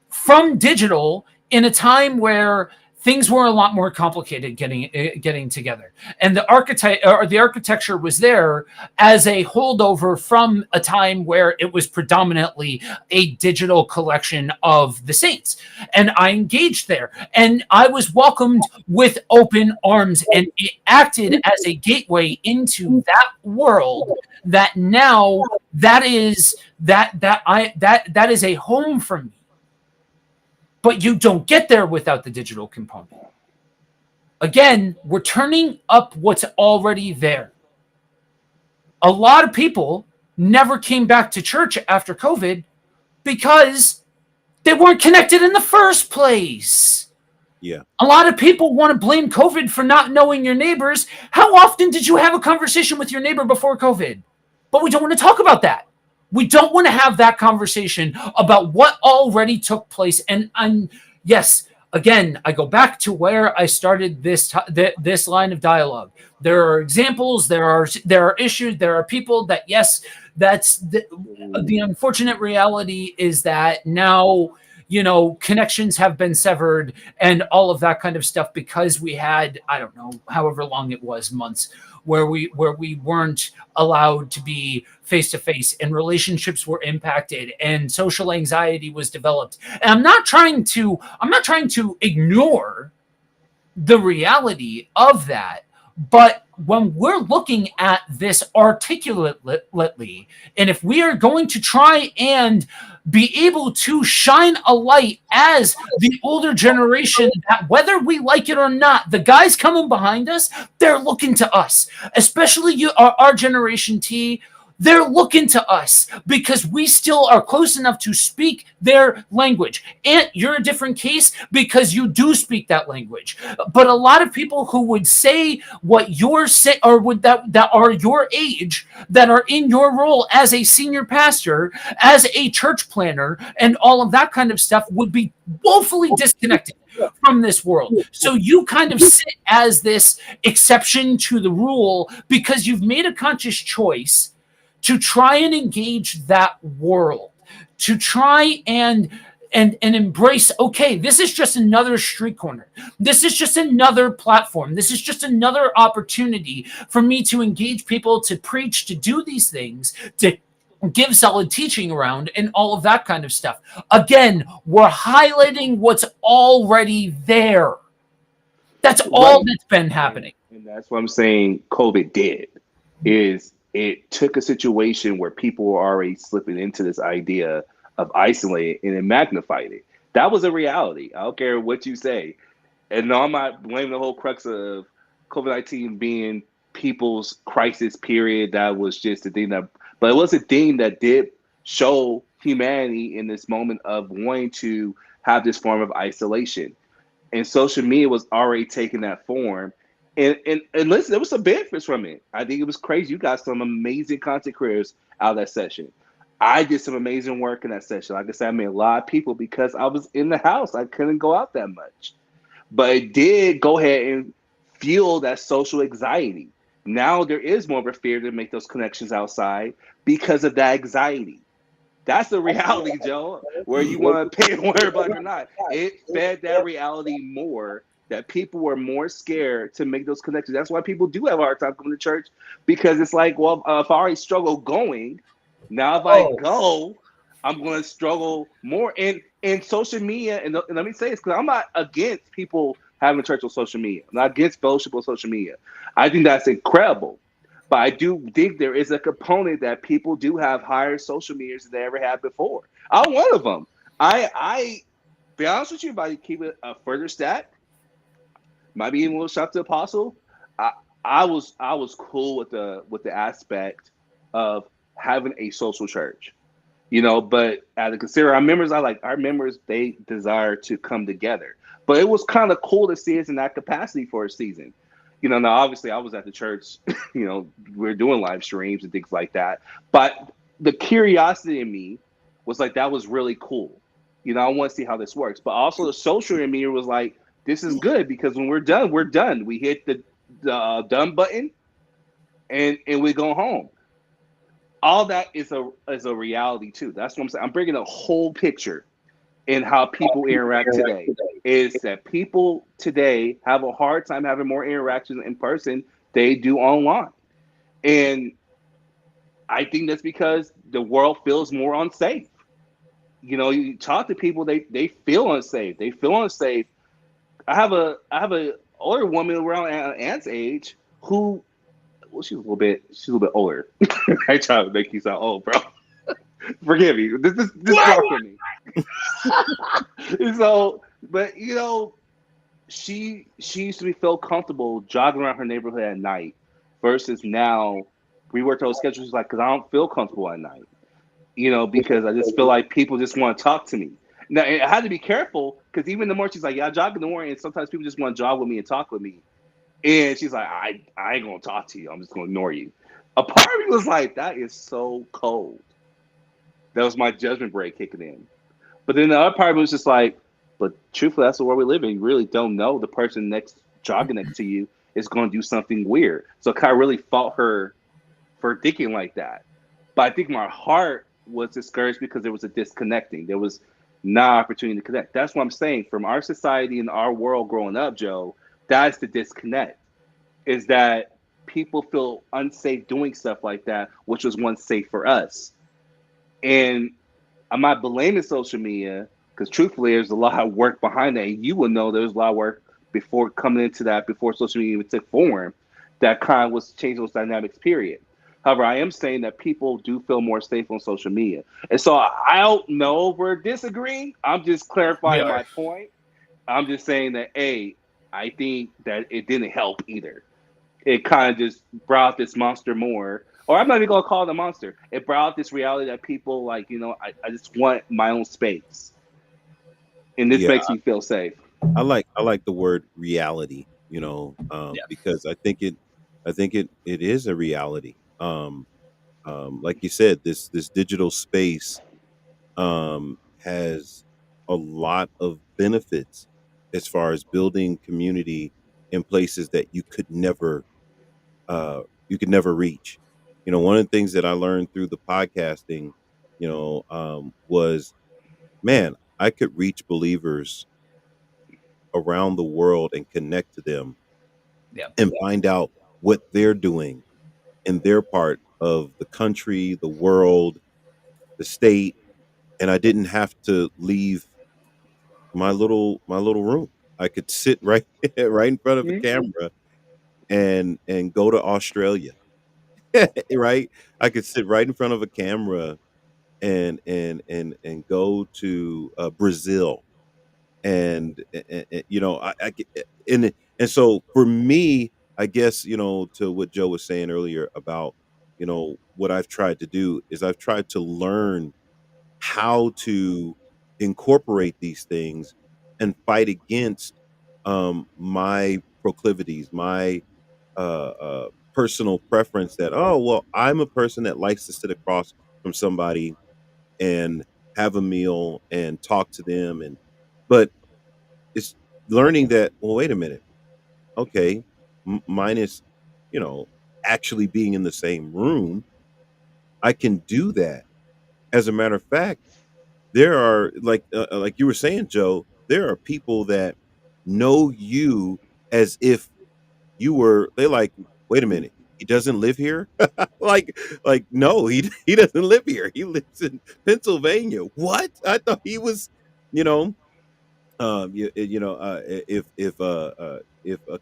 from digital in a time where things were a lot more complicated getting together. And the architecture was there as a holdover from a time where it was predominantly a digital collection of the saints. And I engaged there and I was welcomed with open arms, and it acted as a gateway into that world that now that is a home for me. But you don't get there without the digital component. Again, we're turning up what's already there. A lot of people never came back to church after COVID because they weren't connected in the first place. Yeah. A lot of people want to blame COVID for not knowing your neighbors. How often did you have a conversation with your neighbor before COVID? But we don't want to talk about that. We don't want to have that conversation about what already took place. And yes, again, I go back to where I started this line of dialogue. There are examples, there are issues, there are people that, yes, that's the unfortunate reality is that now, connections have been severed and all of that kind of stuff because we had, I don't know, however long it was, months, where we weren't allowed to be face to face and relationships were impacted and social anxiety was developed. And I'm not trying to ignore the reality of that, but when we're looking at this articulately, and if we are going to try and be able to shine a light as the older generation, that whether we like it or not, the guys coming behind us, they're looking to us, especially our generation T. They're looking to us because we still are close enough to speak their language. And you're a different case because you do speak that language. But a lot of people who would say what you're saying, or that are your age, that are in your role as a senior pastor, as a church planner, and all of that kind of stuff would be woefully disconnected from this world. So you kind of sit as this exception to the rule because you've made a conscious choice to try and engage that world, to try and embrace, okay, this is just another street corner. This is just another platform. This is just another opportunity for me to engage people, to preach, to do these things, to give solid teaching around, and all of that kind of stuff. Again, we're highlighting what's already there. That's all Right. that's been happening. And that's what I'm saying COVID did, is it took a situation where people were already slipping into this idea of isolating and it magnified it. That was a reality. I don't care what you say. And no, I'm not blaming the whole crux of COVID-19 being people's crisis period. That was just a thing that, but it was a thing that did show humanity in this moment of wanting to have this form of isolation. And social media was already taking that form. And listen, there was some benefits from it. I think it was crazy. You got some amazing content creators out of that session. I did some amazing work in that session. Like I said, I made a lot of people because I was in the house. I couldn't go out that much. But it did go ahead and fuel that social anxiety. Now there is more of a fear to make those connections outside because of that anxiety. That's the reality, Joe, where you want to pay word about it or not. It fed that reality more, that people were more scared to make those connections. That's why people do have a hard time coming to church, because it's like, well, if I already struggle going, now if I go, I'm going to struggle more. And social media, and let me say this, because I'm not against people having church on social media. I'm not against fellowship on social media. I think that's incredible. But I do think there is a component that people do have higher social medias than they ever had before. I'm one of them. I be honest with you, if I keep it a further stat, might be even a little shout to Apostle. I, I was cool with the aspect of having a social church, but as a consider our members, they desire to come together. But it was kind of cool to see us in that capacity for a season. Now obviously I was at the church, we're doing live streams and things like that. But the curiosity in me was like, that was really cool. I want to see how this works. But also the social in me was like, this is good, because when we're done, we're done. We hit the done button, and we go home. All that is a reality too. That's what I'm saying. I'm bringing a whole picture in how people interact today. Is that people today have a hard time having more interactions in person they do online. And I think that's because the world feels more unsafe. You talk to people, they feel unsafe. They feel unsafe. I have a older woman around Aunt's age who, well, she's a little bit older. I try to make you sound old, bro. Forgive me. This far from me. So, but she used to feel comfortable jogging around her neighborhood at night, versus now we worked our schedules like, because I don't feel comfortable at night. Because I just feel like people just want to talk to me. Now I had to be careful, because even the more she's like, yeah, I jog in the morning, and sometimes people just want to jog with me and talk with me, and she's like, I ain't gonna talk to you. I'm just gonna ignore you. A part of me was like, that is so cold. That was my judgment break kicking in. But then the other part was just like, but truthfully, that's the world we live in. You really don't know the person next jogging next to you is going to do something weird. So I really fought her for thinking like that. But I think my heart was discouraged because there was a disconnecting. There was not opportunity to connect. That's what I'm saying. From our society and our world growing up, Joe, that's the disconnect. Is that people feel unsafe doing stuff like that, which was once safe for us. And I'm not blaming social media, because truthfully, there's a lot of work behind that. And you will know there's a lot of work before coming into that, before social media even took form, that kind of was changing those dynamics, period. However, I am saying that people do feel more safe on social media. And so I don't know if we're disagreeing. I'm just We clarifying are. my point. I'm just saying that, A, I think that it didn't help either. It kind of just brought this monster more, or I'm not even gonna call it a monster. It brought this reality that people like, I just want my own space, and this Yeah, makes me feel safe. I like the word reality, Yeah. because I think it is a reality. Like you said, this digital space has a lot of benefits as far as building community in places that uh, you could never reach. One of the things that I learned through the podcasting, was, man, I could reach believers around the world and connect to them Yeah. and find out what they're doing in their part of the country, the world, the state, and I didn't have to leave my little room. I could sit right right in front of a camera and go to Australia, right? I could sit right in front of a camera and go to Brazil, I get, and so for me, I guess, to what Joe was saying earlier about, what I've tried to do is I've tried to learn how to incorporate these things and fight against my proclivities, my personal preference that, oh, well, I'm a person that likes to sit across from somebody and have a meal and talk to them. But it's learning that, well, wait a minute. Okay. Mine is, you know, actually being in the same room. I can do that. As a matter of fact, there are like you were saying, Joe, there are people that know you as if they're like, wait a minute, he doesn't live here? like no, he doesn't live here. He lives in Pennsylvania. What? I thought he was, you know, if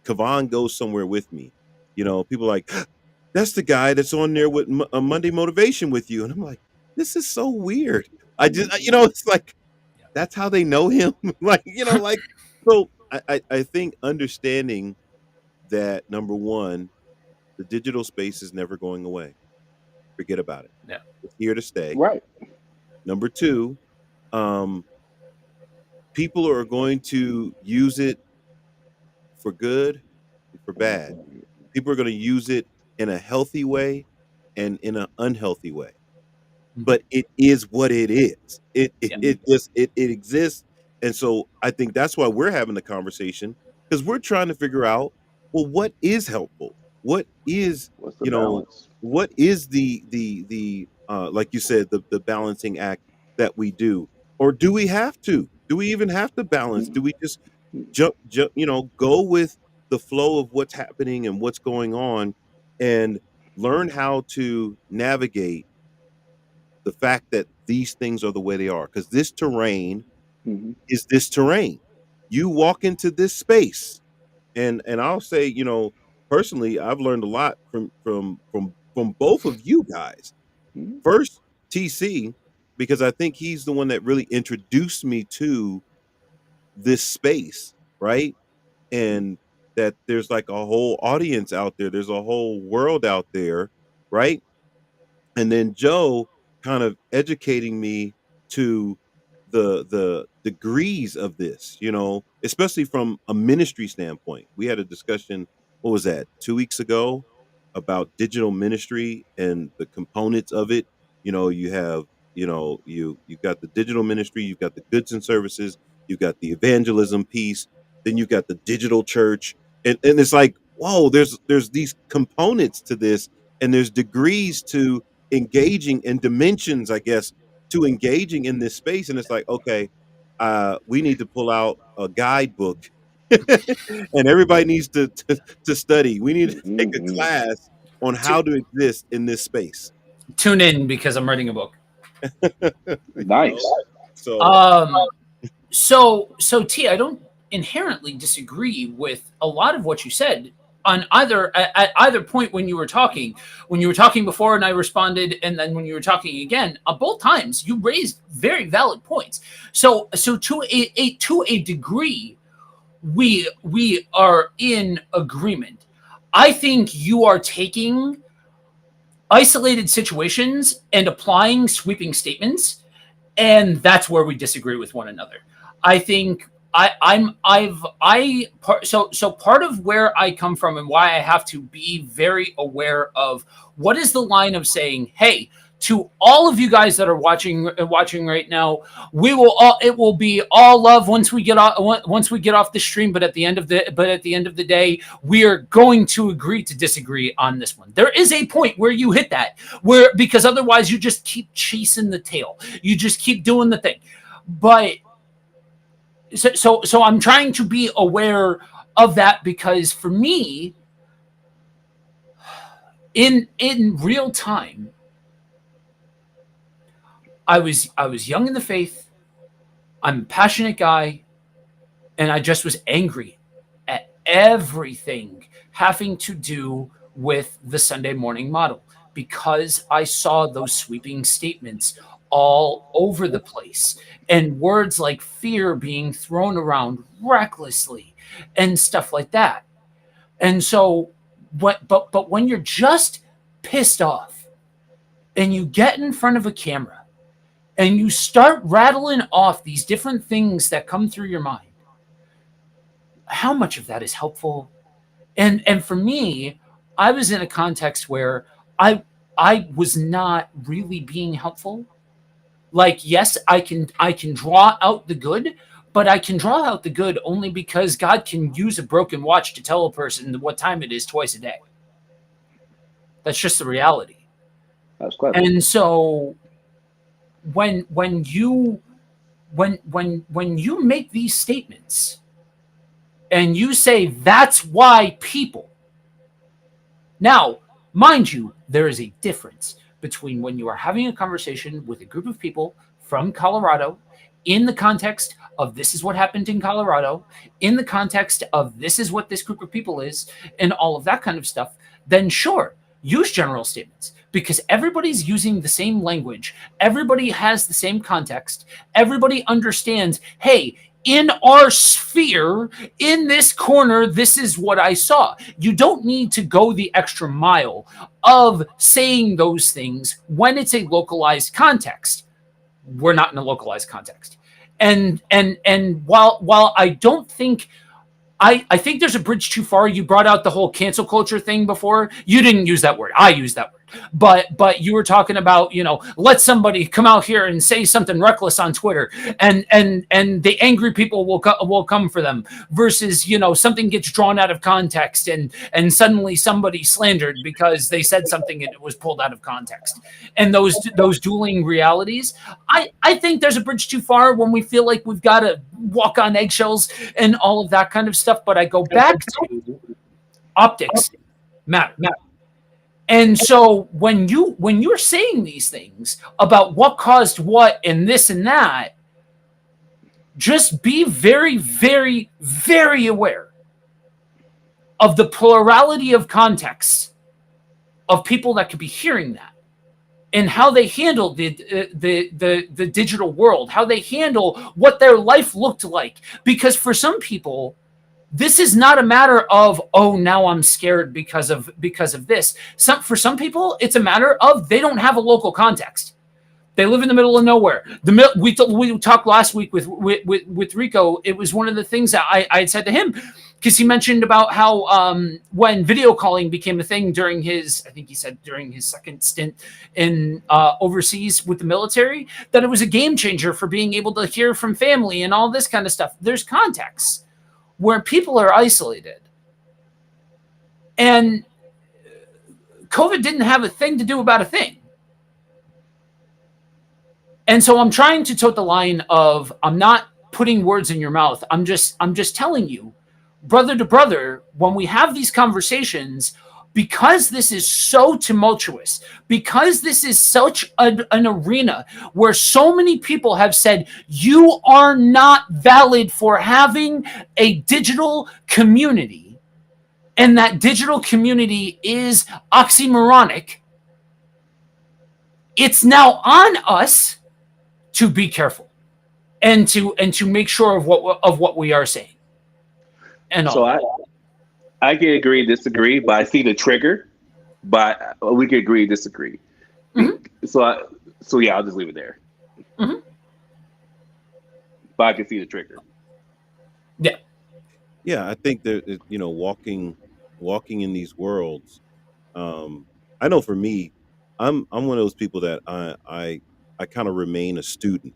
Kavan goes somewhere with me, people are like, that's the guy that's on there with Monday Motivation with you, and I'm like, this is so weird. It's like that's how they know him. So I think understanding that, number one, the digital space is never going away. Forget about it. Yeah. It's here to stay. Right. Number two, people are going to use it for good and for bad. People are going to use it in a healthy way and in an unhealthy way. But it is what it is. It exists. And so I think that's why we're having the conversation, because we're trying to figure out, well, what is helpful? What is, What's the balance? what is the like you said, the balancing act that we do? Or do we have to? Do we even have to balance? Do we just jump, go with the flow of what's happening and what's going on, and learn how to navigate the fact that these things are the way they are? Because this terrain is this terrain. You walk into this space, and I'll say, personally, I've learned a lot from both of you guys. First, TC, because I think he's the one that really introduced me to this space, right? And that there's like a whole audience out there, there's a whole world out there, right? And then Joe kind of educating me to the degrees of this, especially from a ministry standpoint. We had a discussion, what was that, 2 weeks ago, about digital ministry and the components of it. You have, you've got the digital ministry, you've got the goods and services, you've got the evangelism piece, then you've got the digital church. And it's like, whoa, there's these components to this, and there's degrees to engaging, and dimensions, I guess, to engaging in this space. And it's like, okay, we need to pull out a guidebook and everybody needs to study. We need to take a class on how to exist in this space. Tune in, because I'm writing a book. Nice. So T, I don't inherently disagree with a lot of what you said on at either point when you were talking before and I responded, and then when you were talking again. Both times you raised very valid points. So to a degree, we are in agreement. I think you are taking isolated situations and applying sweeping statements, and that's where we disagree with one another. I think so part of where I come from and why I have to be very aware of what is the line of saying, hey, to all of you guys that are watching right now. It will be all love once we get off the stream. But at the end of the day, we are going to agree to disagree on this one. There is a point where you hit that, because otherwise you just keep chasing the tail. You just keep doing the thing. But so I'm trying to be aware of that, because for me, in real time, I was young in the faith. I'm a passionate guy, and I just was angry at everything having to do with the Sunday morning model, because I saw those sweeping statements all over the place, and words like fear being thrown around recklessly and stuff like that. And so but when you're just pissed off and you get in front of a camera and you start rattling off these different things that come through your mind, how much of that is helpful? And for me, I was in a context where I was not really being helpful. Like, yes, I can draw out the good, but I can draw out the good only because God can use a broken watch to tell a person what time it is twice a day. That's just the reality. That's clever. And so when you make these statements and you say that's why people, now, mind you, there is a difference between when you are having a conversation with a group of people from Colorado in the context of this is what happened in Colorado, in the context of this is what this group of people is, and all of that kind of stuff, then sure, use general statements, because everybody's using the same language. Everybody has the same context. Everybody understands, hey, in our sphere, in this corner, this is what I saw. You don't need to go the extra mile of saying those things when it's a localized context. We're not in a localized context. And while I don't think, I think there's a bridge too far. You brought out the whole cancel culture thing before. You didn't use that word. I used that word. But you were talking about, let somebody come out here and say something reckless on Twitter, and the angry people will come for them, versus, something gets drawn out of context and suddenly somebody slandered because they said something and it was pulled out of context. And those dueling realities, I think there's a bridge too far when we feel like we've got to walk on eggshells and all of that kind of stuff. But I go back to optics matter. And so when you're saying these things about what caused what and this and that, just be very, very, very aware of the plurality of contexts of people that could be hearing that, and how they handle the digital world, how they handle what their life looked like. Because for some people, this is not a matter of, oh, now I'm scared because of this. For some people, it's a matter of they don't have a local context. They live in the middle of nowhere. We talked last week with Rico. It was one of the things that I had said to him, because he mentioned about how when video calling became a thing during his second stint in overseas with the military, that it was a game changer for being able to hear from family and all this kind of stuff. There's contexts where people are isolated. And COVID didn't have a thing to do about a thing. And so I'm trying to tote the line of, I'm not putting words in your mouth. I'm just telling you, brother to brother, when we have these conversations, because this is so tumultuous, because this is such an arena where so many people have said, you are not valid for having a digital community, and that digital community is oxymoronic, it's now on us to be careful and to make sure of what we are saying. And so I can agree, disagree, but I see the trigger. But we can agree, disagree. Mm-hmm. So yeah, I'll just leave it there. Mm-hmm. But I can see the trigger. Yeah, I think that walking in these worlds. I know for me, I'm one of those people that I kind of remain a student.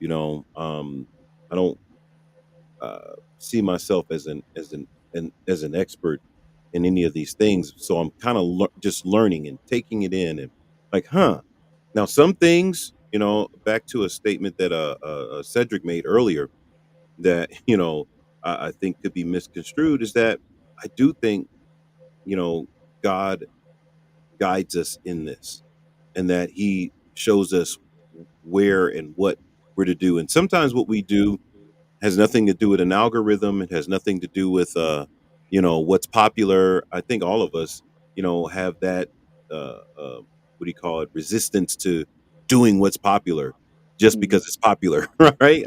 You know, I don't see myself as an expert in any of these things. So I'm kind of just learning and taking it in and like, huh. Now some things, back to a statement that Cedric made earlier that I think could be misconstrued is that I do think God guides us in this and that He shows us where and what we're to do. And sometimes what we do has nothing to do with an algorithm. It has nothing to do with what's popular. I think all of us, have that what do you call it? Resistance to doing what's popular just Mhm. because it's popular, right?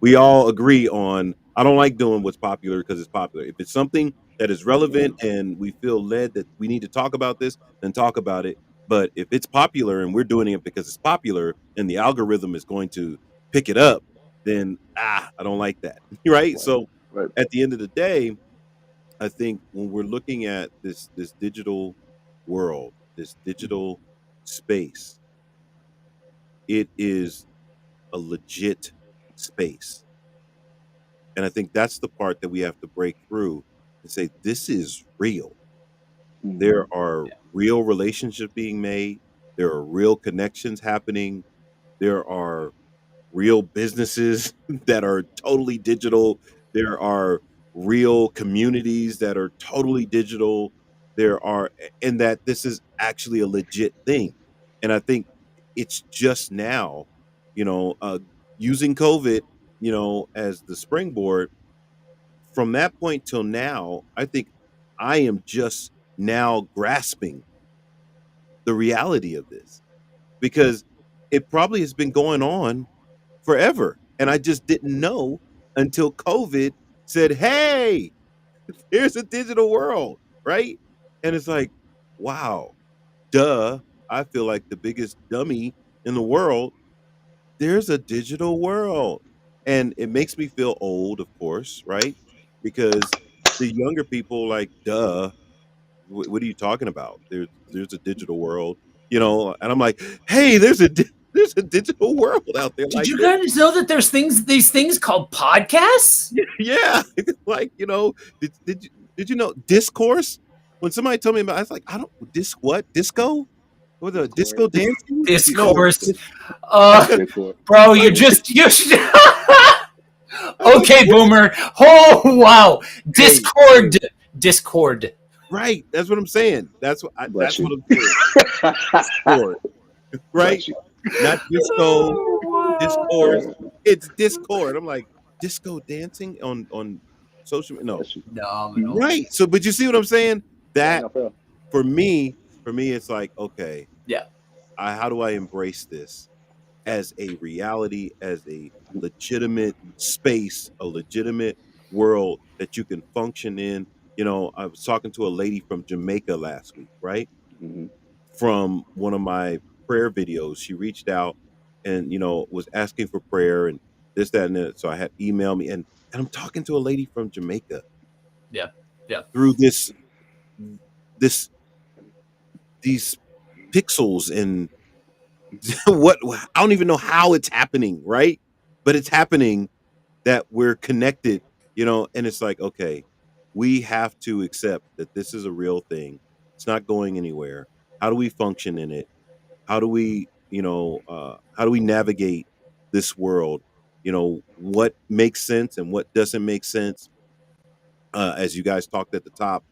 We all agree on I don't like doing what's popular because it's popular. If it's something that is relevant and we feel led that we need to talk about this, then talk about it. But if it's popular and we're doing it because it's popular and the algorithm is going to pick it up, then I don't like that. Right? Right. So Right. at the end of the day, I think when we're looking at this digital world, this digital space, it is a legit space. And I think that's the part that we have to break through and say, this is real. There Mhm. are real relationships being made. There are real connections happening. There are real businesses that are totally digital. There are real communities that are totally digital. And that this is actually a legit thing. And I think it's just now, you know, uh, using COVID, as the springboard from that point till now, I think I am just now grasping the reality of this because it probably has been going on forever. And I just didn't know until COVID said, "Hey, here's a digital world," right? And it's like, wow, duh. I feel like the biggest dummy in the world. There's a digital world. And it makes me feel old, of course, right? Because the younger people like, duh, what are you talking about? There's a digital world, and I'm like, hey, there's a digital world out there Did like you this. guys know that there's these things called podcasts? Yeah, like did you know discourse? When somebody told me about, I was like, I don't disco? What the disco dancing? No, Discourse. I Uh, got Discord. bro, you like just you. I'm like, Okay, what? boomer. Oh wow, Hey, Discord, Discord. right? That's what I'm saying. Bless That's what you. I'm saying. Discord, right? Bless you. Not disco, Oh discourse. wow. It's Discord. I'm like disco dancing on social. No, Bless you. Phenomenal. right. So, but you see what I'm saying? Yeah, That no, fair. for me, it's like okay, Yeah. how do I embrace this as a reality, as a legitimate space, a legitimate world that you can function in? I was talking to a lady from Jamaica last week, right? Mhm. From one of my prayer videos. She reached out and, was asking for prayer and this, that, and that. So I had emailed me and I'm talking to a lady from Jamaica Yeah. Yeah. through this these pixels and what I don't even know how it's happening, right? But it's happening that we're connected, and it's like, okay, we have to accept that this is a real thing. It's not going anywhere. How do we function in it? How do we navigate this world? What makes sense and what doesn't make sense? As you guys talked at the top,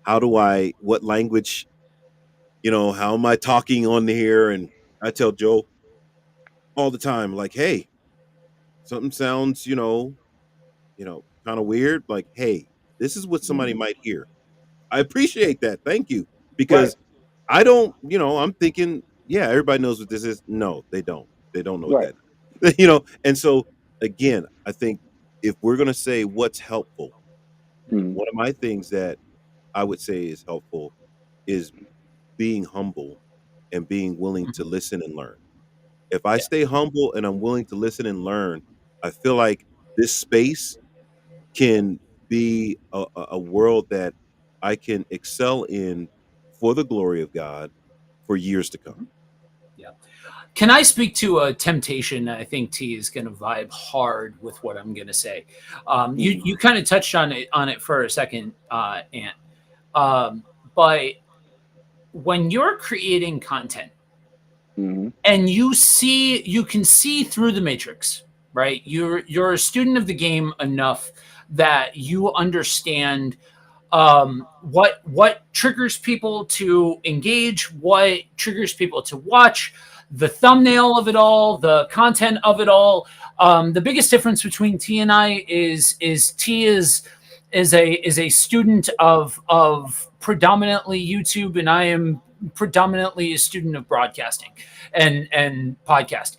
what language, how am I talking on here? And I tell Joe all the time, like, hey, something sounds, kind of weird. Like, hey, this is what somebody Mhm. might hear. I appreciate that. Thank you. Right. Because I don't, I'm thinking, yeah, everybody knows what this is. No, they don't. They don't know what Right. that is. And so again, I think if we're gonna say what's helpful, Mhm. one of my things that I would say is helpful is being humble and being willing to Mhm. listen and learn. If I Yeah. stay humble and I'm willing to listen and learn, I feel like this space can be a world that I can excel in for the glory of God, for years to come. Can I speak to a temptation? I think T is going to vibe hard with what I'm going to say. You kind of touched on it for a second, Ant. But when you're creating content and you can see through the matrix, right? You're a student of the game enough that you understand what triggers people to engage, what triggers people to watch, the thumbnail of it all, the content of it all. The biggest difference between T and I is T is a student of predominantly YouTube, and I am predominantly a student of broadcasting and podcasting.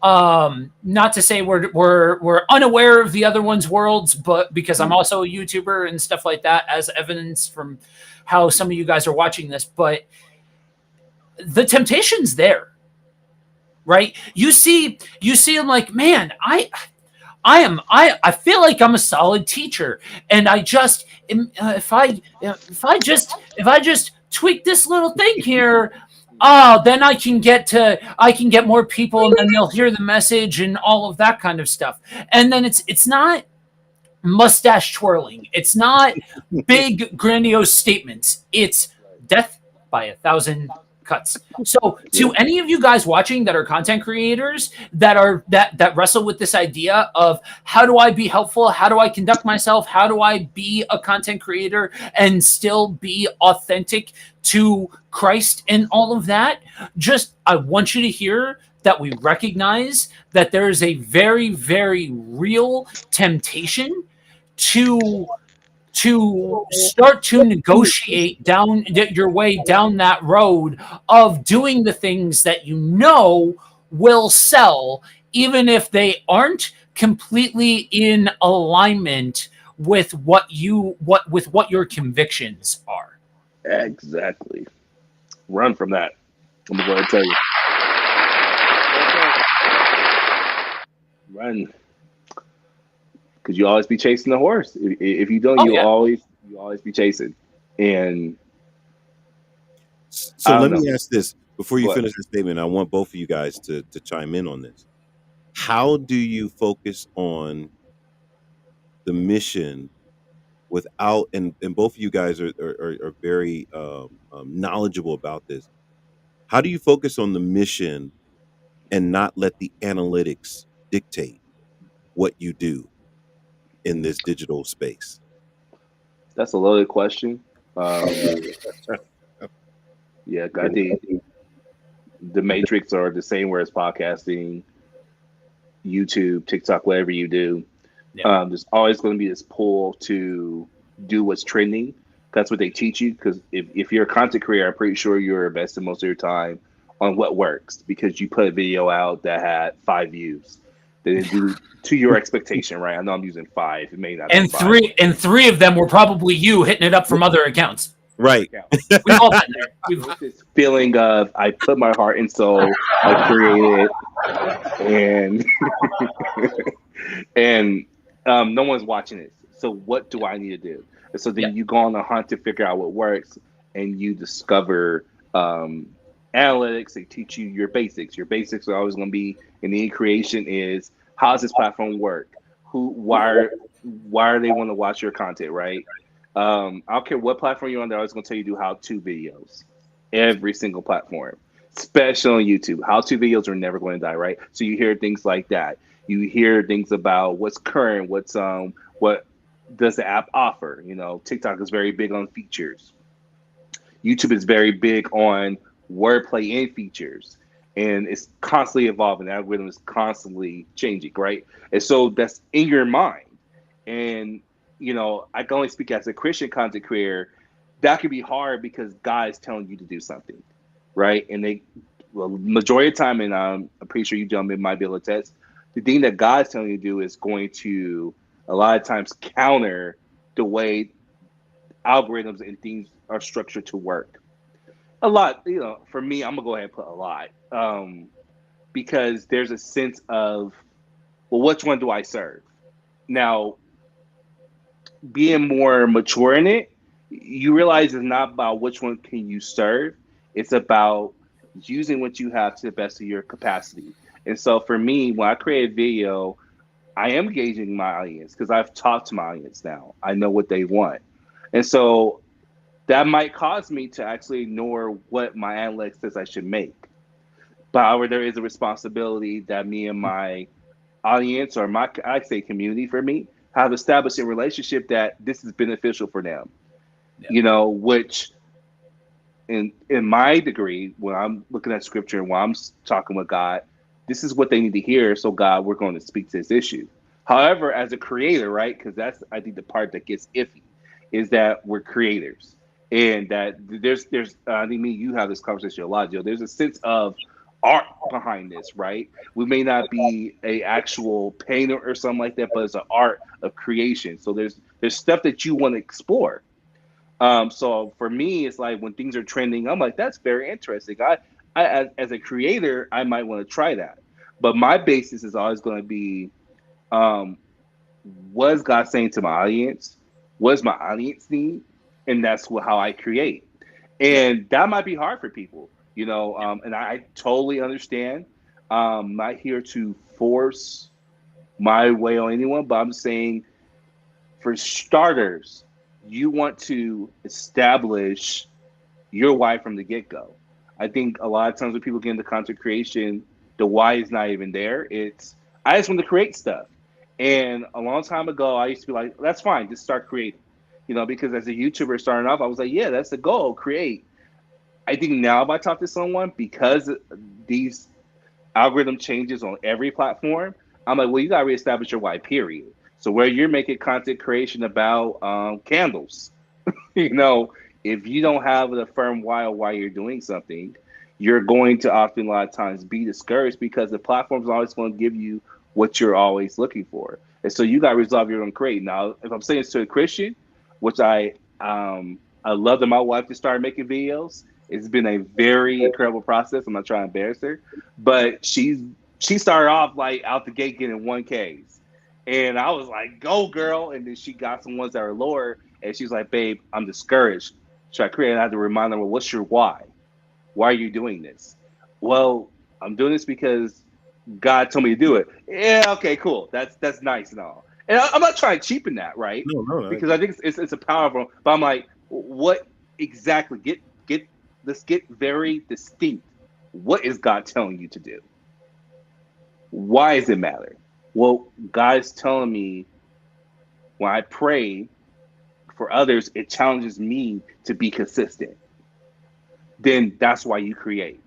Not to say we're unaware of the other one's worlds, but because I'm also a YouTuber and stuff like that, as evidence from how some of you guys are watching this. But the temptation's there, right? You see I'm like, man, I feel like I'm a solid teacher, and I just if I just tweak this little thing here, then I can get more people, and then they'll hear the message and all of that kind of stuff. And then it's not mustache twirling, it's not big grandiose statements. It's death by 1,000 cuts. So to any of you guys watching that are content creators that wrestle with this idea of how do I be helpful, how do I conduct myself, how do I be a content creator and still be authentic to Christ and all of that, just I want you to hear that we recognize that there is a very, very real temptation to start to negotiate down your way down that road of doing the things that you know will sell, even if they aren't completely in alignment with what your convictions are. Exactly. Run from that. I'm gonna go ahead and tell you. Run. Because you always be chasing the horse. If you don't, you always be chasing. And so let me ask this before you finish the statement. I want both of you guys to chime in on this. How do you focus on the mission without, and both of you guys are very knowledgeable about this. How do you focus on the mission and not let the analytics dictate what you do in this digital space? That's a loaded question. Yeah, I think the matrix are the same where it's podcasting, YouTube, TikTok, whatever you do. Yeah. There's always going to be this pull to do what's trending. That's what they teach you. Because if you're a content creator, I'm pretty sure you're investing most of your time on what works, because you put a video out that had 5 views. They didn't do to your expectation, right? I know I'm using 5. It may not. And three of them were probably you hitting it up from other accounts. Right. We've all been there. This feeling of I put my heart and soul, I created, and no one's watching it. So what do I need to do? And so then you go on a hunt to figure out what works, and you discover analytics. They teach you your basics. Your basics are always going to be in the creation is, how does this platform work? Why are they want to watch your content, right? I don't care what platform you're on, they're always going to tell you to do how-to videos. Every single platform, especially on YouTube. How-to videos are never going to die, right? So you hear things like that. You hear things about what's current, what does the app offer? You know, TikTok is very big on features. YouTube is very big on wordplay and features. And it's constantly evolving. The algorithm is constantly changing, right? And so that's in your mind. And you know, I can only speak as a Christian content creator. That can be hard because God is telling you to do something, right? And majority of the time, and I'm pretty sure you gentlemen might be able to test, the thing that God's telling you to do is going to a lot of times counter the way algorithms and things are structured to work. A lot, you know, for me, I'm gonna go ahead and put a lot, because there's a sense of, well, which one do I serve? Now, being more mature in it, you realize it's not about which one can you serve. It's about using what you have to the best of your capacity. And so for me, when I create a video, I am gauging my audience because I've talked to my audience now. I know what they want. And so that might cause me to actually ignore what my analytics says I should make. But however, there is a responsibility that me and my audience, or my, I say community for me, have established a relationship that this is beneficial for them. Yeah. Which in my degree, when I'm looking at scripture and when I'm talking with God, this is what they need to hear. So God, we're going to speak to this issue. However, as a creator, right? Because that's, I think, the part that gets iffy is that we're creators, and that there's I think me and you have this conversation a lot, Joe. There's a sense of art behind this, right? We may not be a actual painter or something like that, but it's an art of creation. So there's stuff that you want to explore. So for me, it's like when things are trending, I'm like, that's very interesting. As a creator, I might want to try that. But my basis is always going to be, um, what is God saying to my audience? What does my audience need? And that's how I create. Yeah. And that might be hard for people, and I totally understand. Not here to force my way on anyone, but I'm saying for starters, you want to establish your why from the get go. I think a lot of times when people get into content creation, the why is not even there. It's, I just want to create stuff. And a long time ago, I used to be like, that's fine, just start creating. Because as a YouTuber starting off, I was like, yeah, that's the goal, create. I think now if I talk to someone, because these algorithm changes on every platform, I'm like, well, you got to reestablish your why, period. So where you're making content creation about candles, you know, if you don't have a firm why or why you're doing something, you're going to often a lot of times be discouraged because the platform's always going to give you what you're always looking for. And so you got to resolve your own create. Now, if I'm saying this to a Christian, which I love that my wife just started making videos. It's been a very incredible process. I'm not trying to embarrass her, but she started off like out the gate getting 1Ks. And I was like, go girl. And then she got some ones that are lower. And she's like, babe, I'm discouraged. Should I create? And I had to remind her, well, what's your why? Why are you doing this? Well, I'm doing this because God told me to do it. Yeah, okay, cool. That's nice and all. And I'm not trying to cheapen that, right? No, no, Because I think it's a powerful. But I'm like, what exactly? Let's get very distinct. What is God telling you to do? Why does it matter? Well, God is telling me when I pray for others, it challenges me to be consistent. Then that's why you create.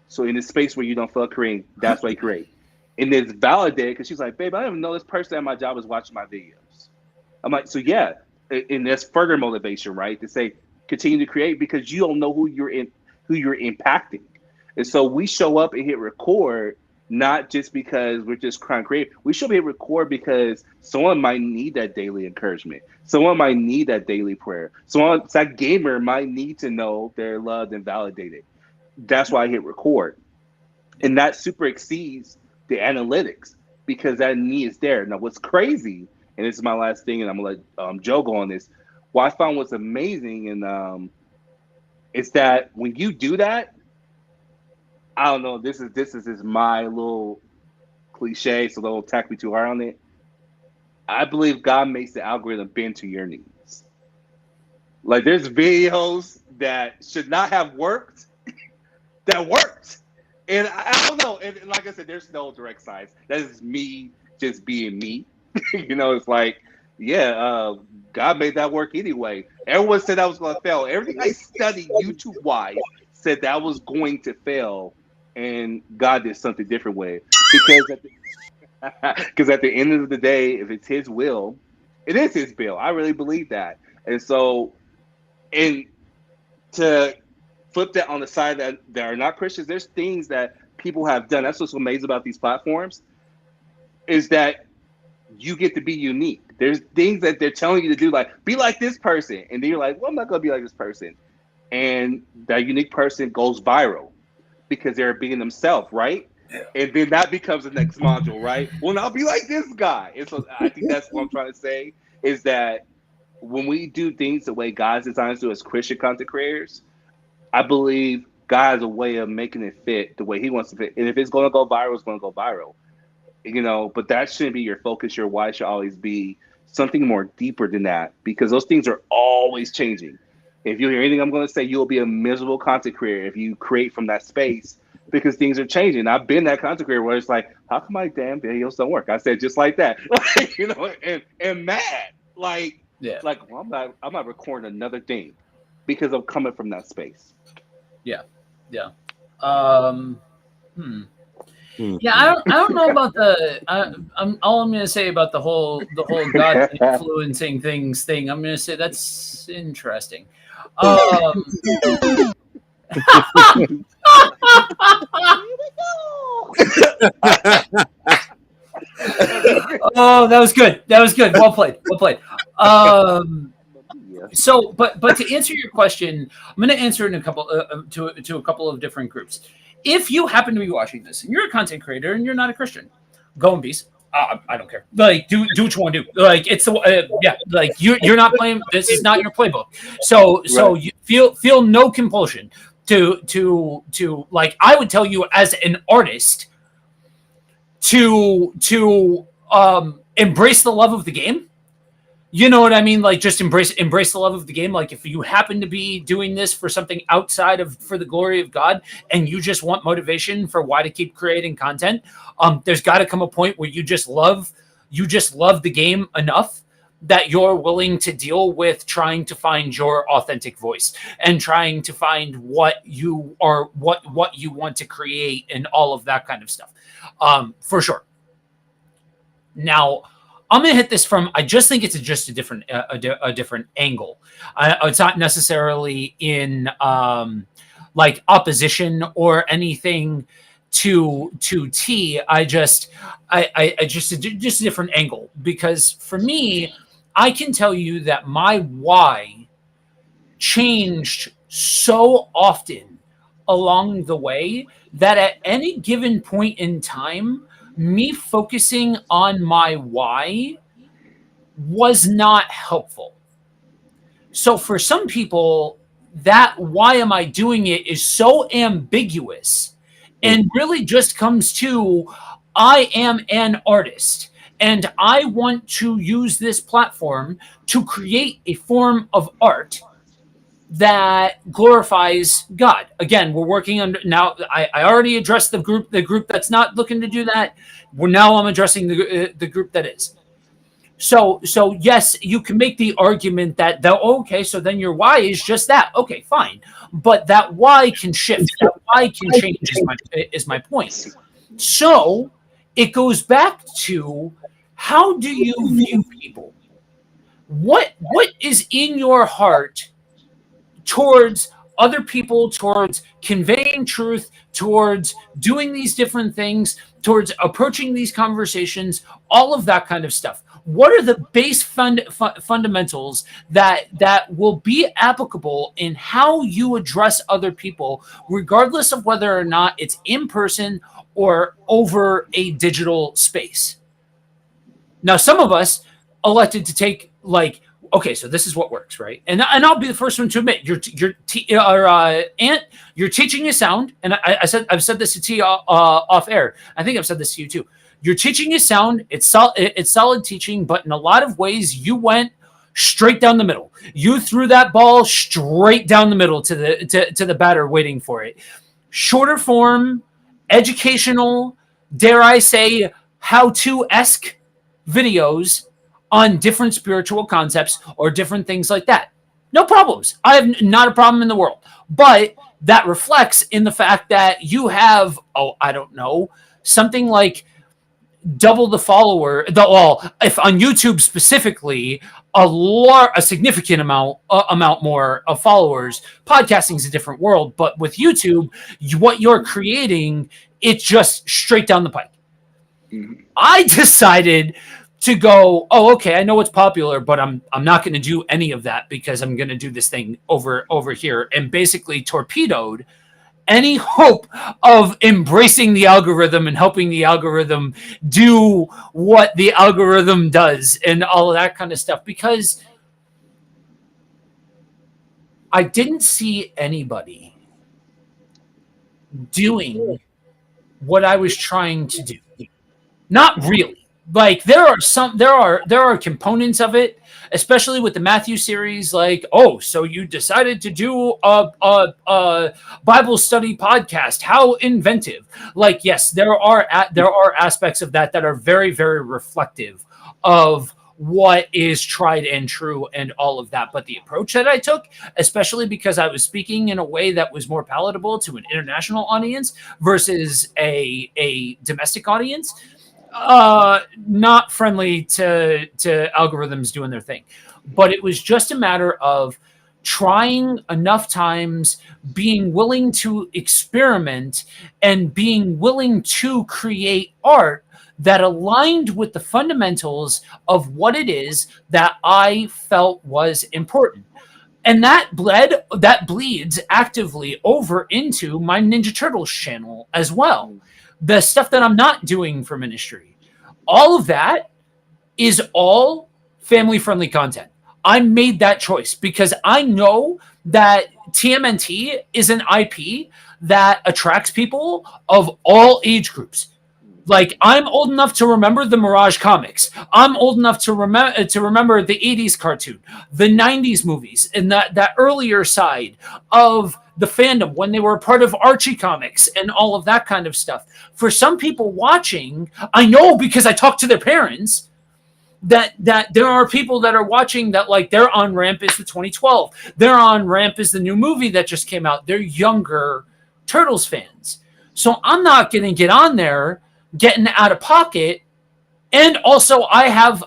So in a space where you don't feel like creating, that's why you create. And it's validated because she's like, babe, I didn't even know this person at my job was watching my videos. I'm like, so yeah, and that's further motivation, right? To say continue to create because you don't know who you're impacting. And so we show up and hit record not just because we're just trying to create. We should hit record because someone might need that daily encouragement. Someone might need that daily prayer. That gamer might need to know they're loved and validated. That's why I hit record. And that super exceeds the analytics because that need is there. Now, what's crazy, and this is my last thing, and I'm going to let Joe go on this. What I found was amazing, and it's that when you do that, I don't know, this is my little cliche, so don't attack me too hard on it. I believe God makes the algorithm bend to your needs. Like there's videos that should not have worked that worked. And I don't know. And like I said, there's no direct science. That is me just being me. It's like, yeah, God made that work anyway. Everyone said that was going to fail. Everything I studied YouTube wise said that was going to fail. And God did something different with it. Because at the end of the day, if it's his will, it is his will. I really believe that. And so, and to flip that on the side that are not Christians, there's things that people have done. That's what's amazing about these platforms is that you get to be unique. There's things that they're telling you to do, like be like this person. And then you're like, well, I'm not going to be like this person. And that unique person goes viral because they're being themselves, right? Yeah. And then that becomes the next module, right? Well, now be like this guy. And so I think that's what I'm trying to say is that when we do things the way God's designed us to as Christian content creators, I believe God has a way of making it fit the way He wants to fit. And if it's going to go viral, it's going to go viral. But that shouldn't be your focus. Your why should always be something more deeper than that, because those things are always changing. If you hear anything I'm going to say, you'll be a miserable content creator if you create from that space, because things are changing. I've been that content creator where it's like, how come my damn videos don't work? I said just like that, and mad, Yeah. well, I'm not recording another thing because I'm coming from that space. Yeah. Mhm. Yeah, I don't know about the. All I'm going to say about the whole God influencing things thing. I'm going to say that's interesting. Oh, that was good. Well played. Yeah. So, but to answer your question, I'm going to answer it in a couple to a couple of different groups. If you happen to be watching this and you're a content creator and you're not a Christian, go in peace. I don't care. Like, do what you want to do. Like, it's the yeah. Like, you're not playing. This is not your playbook. So Right. you feel no compulsion to like. I would tell you as an artist to embrace the love of the game. You know what I mean? Like, just embrace the love of the game. Like, if you happen to be doing this for something outside of for the glory of God, and you just want motivation for why to keep creating content, there's got to come a point where you just love the game enough that you're willing to deal with trying to find your authentic voice and trying to find what you are, what you want to create, and all of that kind of stuff. For sure. Now, I'm going to hit this from. I just think it's just a different angle. It's not necessarily in like opposition or anything to T. I just a different angle, because for me, I can tell you that my why changed so often along the way that at any given point in time, me focusing on my why was not helpful. So for some people, that why am I doing it is so ambiguous and really just comes to, I am an artist and I want to use this platform to create a form of art that glorifies God. Again, we're working on now. I already addressed the group that's not looking to do that. I'm addressing the group that is. So yes, you can make the argument that okay, so then your why is just that. Okay, fine, but that why can shift. That why can change. Is my point. So it goes back to, how do you view people? What is in your heart towards other people, towards conveying truth, towards doing these different things, towards approaching these conversations, all of that kind of stuff? What are the base fundamentals that will be applicable in how you address other people, regardless of whether or not it's in person or over a digital space? Now, some of us elected to take, like, okay, so this is what works, right? And I'll be the first one to admit, Ant, you're teaching a sound, and I've said this to T off air. I think I've said this to you too. You're teaching a sound. It's solid teaching, but in a lot of ways, you went straight down the middle. You threw that ball straight down the middle to the batter, waiting for it. Shorter form, educational, dare I say, how-to-esque videos on different spiritual concepts or different things like that. No problems. I have not a problem in the world. But that reflects in the fact that you have, I don't know, something like double the follower. If on YouTube specifically, a significant amount more of followers. Podcasting is a different world, but with YouTube, what you're creating, it's just straight down the pike. Mm-hmm. I decided to go, okay, I know it's popular, but I'm not going to do any of that because I'm going to do this thing over here, and basically torpedoed any hope of embracing the algorithm and helping the algorithm do what the algorithm does and all of that kind of stuff, because I didn't see anybody doing what I was trying to do. Not really. Like there are components of it, especially with the Matthew series. Like, oh, so you decided to do a Bible study podcast? How inventive! Like, yes, there are aspects of that are very, very reflective of what is tried and true and all of that. But the approach that I took, especially because I was speaking in a way that was more palatable to an international audience versus a domestic audience, not friendly to algorithms doing their thing. But it was just a matter of trying enough times, being willing to experiment, and being willing to create art that aligned with the fundamentals of what it is that I felt was important. And that bleeds actively over into my Ninja Turtles channel as well. The stuff that I'm not doing for ministry. All of that is all family-friendly content. I made that choice because I know that TMNT is an IP that attracts people of all age groups. Like, I'm old enough to remember the Mirage comics. I'm old enough to remember the 80s cartoon, the 90s movies, and that earlier side of the fandom when they were a part of Archie comics and all of that kind of stuff. For some people watching, I know because I talked to their parents, that there are people that are watching that, like, they're on Ramp is the 2012. They're on Ramp is the new movie that just came out. They're younger Turtles fans. So I'm not going to get on there getting out of pocket. And also I have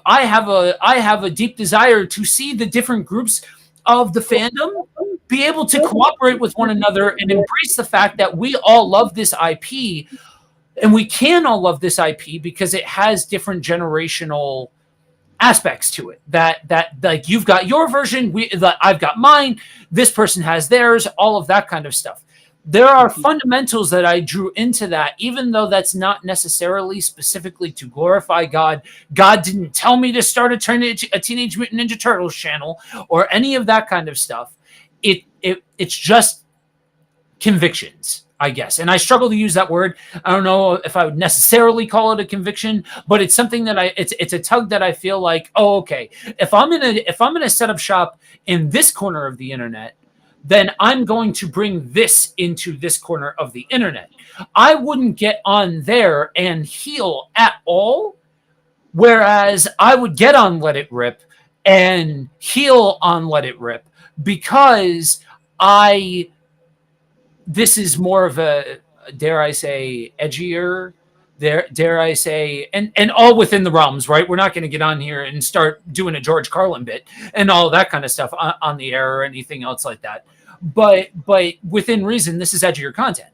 a deep desire to see the different groups of the fandom be able to cooperate with one another and embrace the fact that we all love this IP, and we can all love this IP because it has different generational aspects to it. That like, you've got your version, I've got mine, this person has theirs, all of that kind of stuff. There are fundamentals that I drew into that, even though that's not necessarily specifically to glorify God. God didn't tell me to start a Teenage Mutant Ninja Turtles channel or any of that kind of stuff. It's just convictions, I guess. And I struggle to use that word. I don't know if I would necessarily call it a conviction, but it's something that it's a tug that I feel like, oh, okay, if I'm gonna set up shop in this corner of the internet, then I'm going to bring this into this corner of the internet. I wouldn't get on there and heal at all, whereas I would get on Let It Rip and heal on Let It Rip because this is more of a, dare I say, edgier, dare I say, and all within the realms, right? We're not going to get on here and start doing a George Carlin bit and all that kind of stuff on the air or anything else like that. But within reason, this is edgier content.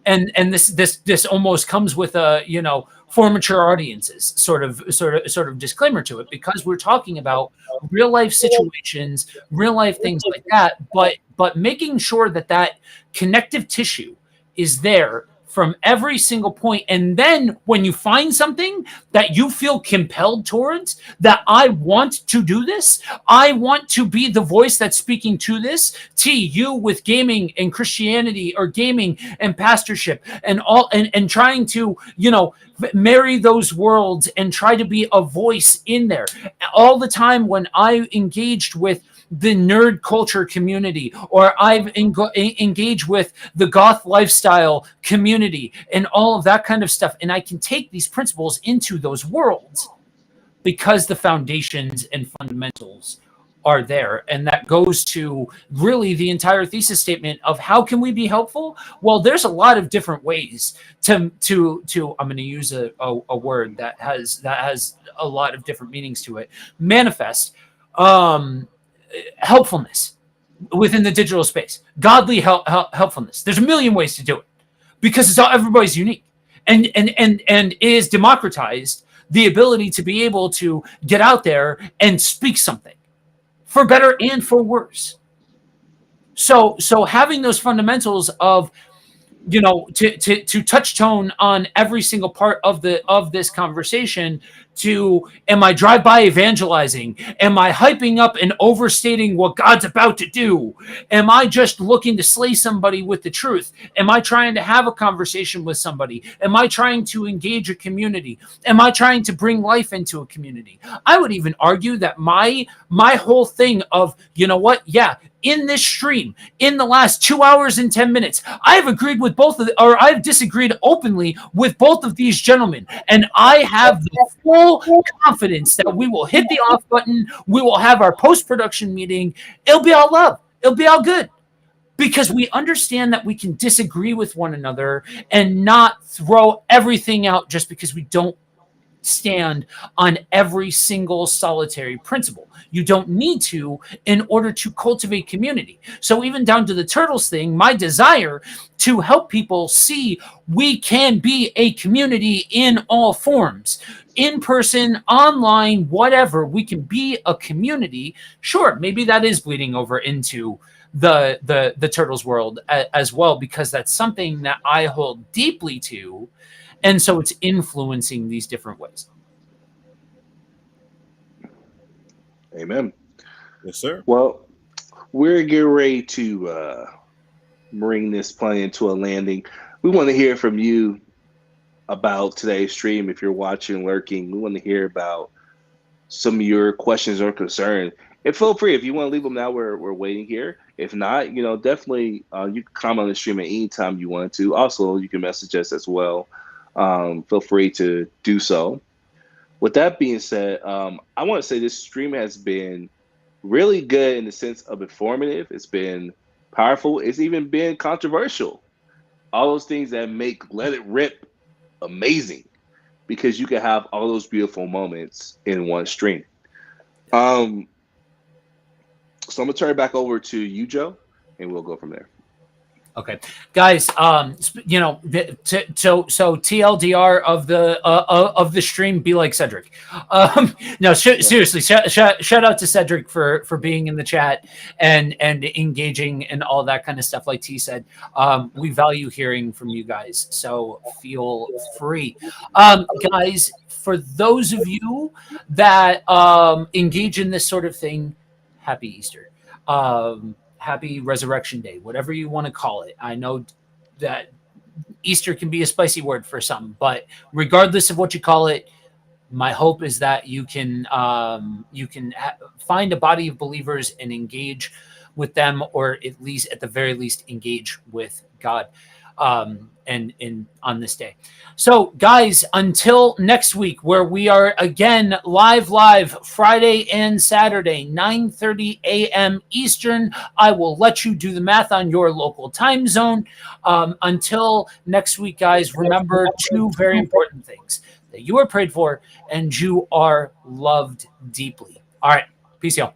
And this almost comes with a, for mature audiences sort of disclaimer to it, because we're talking about real life situations, real life things like that, but making sure that connective tissue is there from every single point. And then when you find something that you feel compelled towards, that I want to do this, I want to be the voice that's speaking to this, you with gaming and Christianity, or gaming and pastorship, and all, and trying to, marry those worlds and try to be a voice in there. All the time when I engaged with the nerd culture community, or I've engaged with the goth lifestyle community and all of that kind of stuff, and I can take these principles into those worlds because the foundations and fundamentals are there. And that goes to really the entire thesis statement of how can we be helpful? Well, there's a lot of different ways to I'm going to use a word that has a lot of different meanings to it. Manifest helpfulness within the digital space, godly helpfulness. There's a million ways to do it because everybody's unique, and it is democratized the ability to be able to get out there and speak something, for better and for worse. So having those fundamentals of to touch tone on every single part of this conversation. To, am I drive-by evangelizing? Am I hyping up and overstating what God's about to do? Am I just looking to slay somebody with the truth? Am I trying to have a conversation with somebody? Am I trying to engage a community? Am I trying to bring life into a community? I would even argue that my whole thing of, you know what? Yeah, in this stream, in the last 2 hours and 10 minutes, I have agreed with or I've disagreed openly with both of these gentlemen. And I have the full confidence that we will hit the off button. We will have our post-production meeting. It'll be all love. It'll be all good. Because we understand that we can disagree with one another and not throw everything out just because we don't stand on every single solitary principle. You don't need to in order to cultivate community. So even down to the turtles thing, my desire to help people see we can be a community in all forms, in person, online, whatever. We can be a community. Sure, maybe that is bleeding over into the turtles world as well, because that's something that I hold deeply to. And so it's influencing these different ways. Amen. Yes, sir. Well, we're getting ready to bring this plane to a landing. We want to hear from you about today's stream. If you're watching, lurking, we want to hear about some of your questions or concerns. And feel free, if you want to leave them now, we're waiting here. If not, definitely you can comment on the stream at any time you want to. Also, you can message us as well. Feel free to do so. With that being said, I want to say this stream has been really good in the sense of informative. It's been powerful. It's even been controversial. All those things that make Let It Rip amazing, because you can have all those beautiful moments in one stream. So I'm gonna turn it back over to you, Joe, and we'll go from there. Okay, guys. So TLDR of the stream, be like Cedric. No, seriously, shout out to Cedric for being in the chat and engaging and all that kind of stuff. Like T said, we value hearing from you guys, so feel free, guys. For those of you that engage in this sort of thing, happy Easter. Happy Resurrection Day, whatever you want to call it. I know that Easter can be a spicy word for some, but regardless of what you call it, my hope is that you can find a body of believers and engage with them, or at the very least engage with God and on this day. So guys, until next week, where we are again live Friday and Saturday, 9:30 a.m. Eastern. I will let you do the math on your local time zone. Until next week, guys, remember two very important things: that you are prayed for and you are loved deeply. All right. Peace, y'all.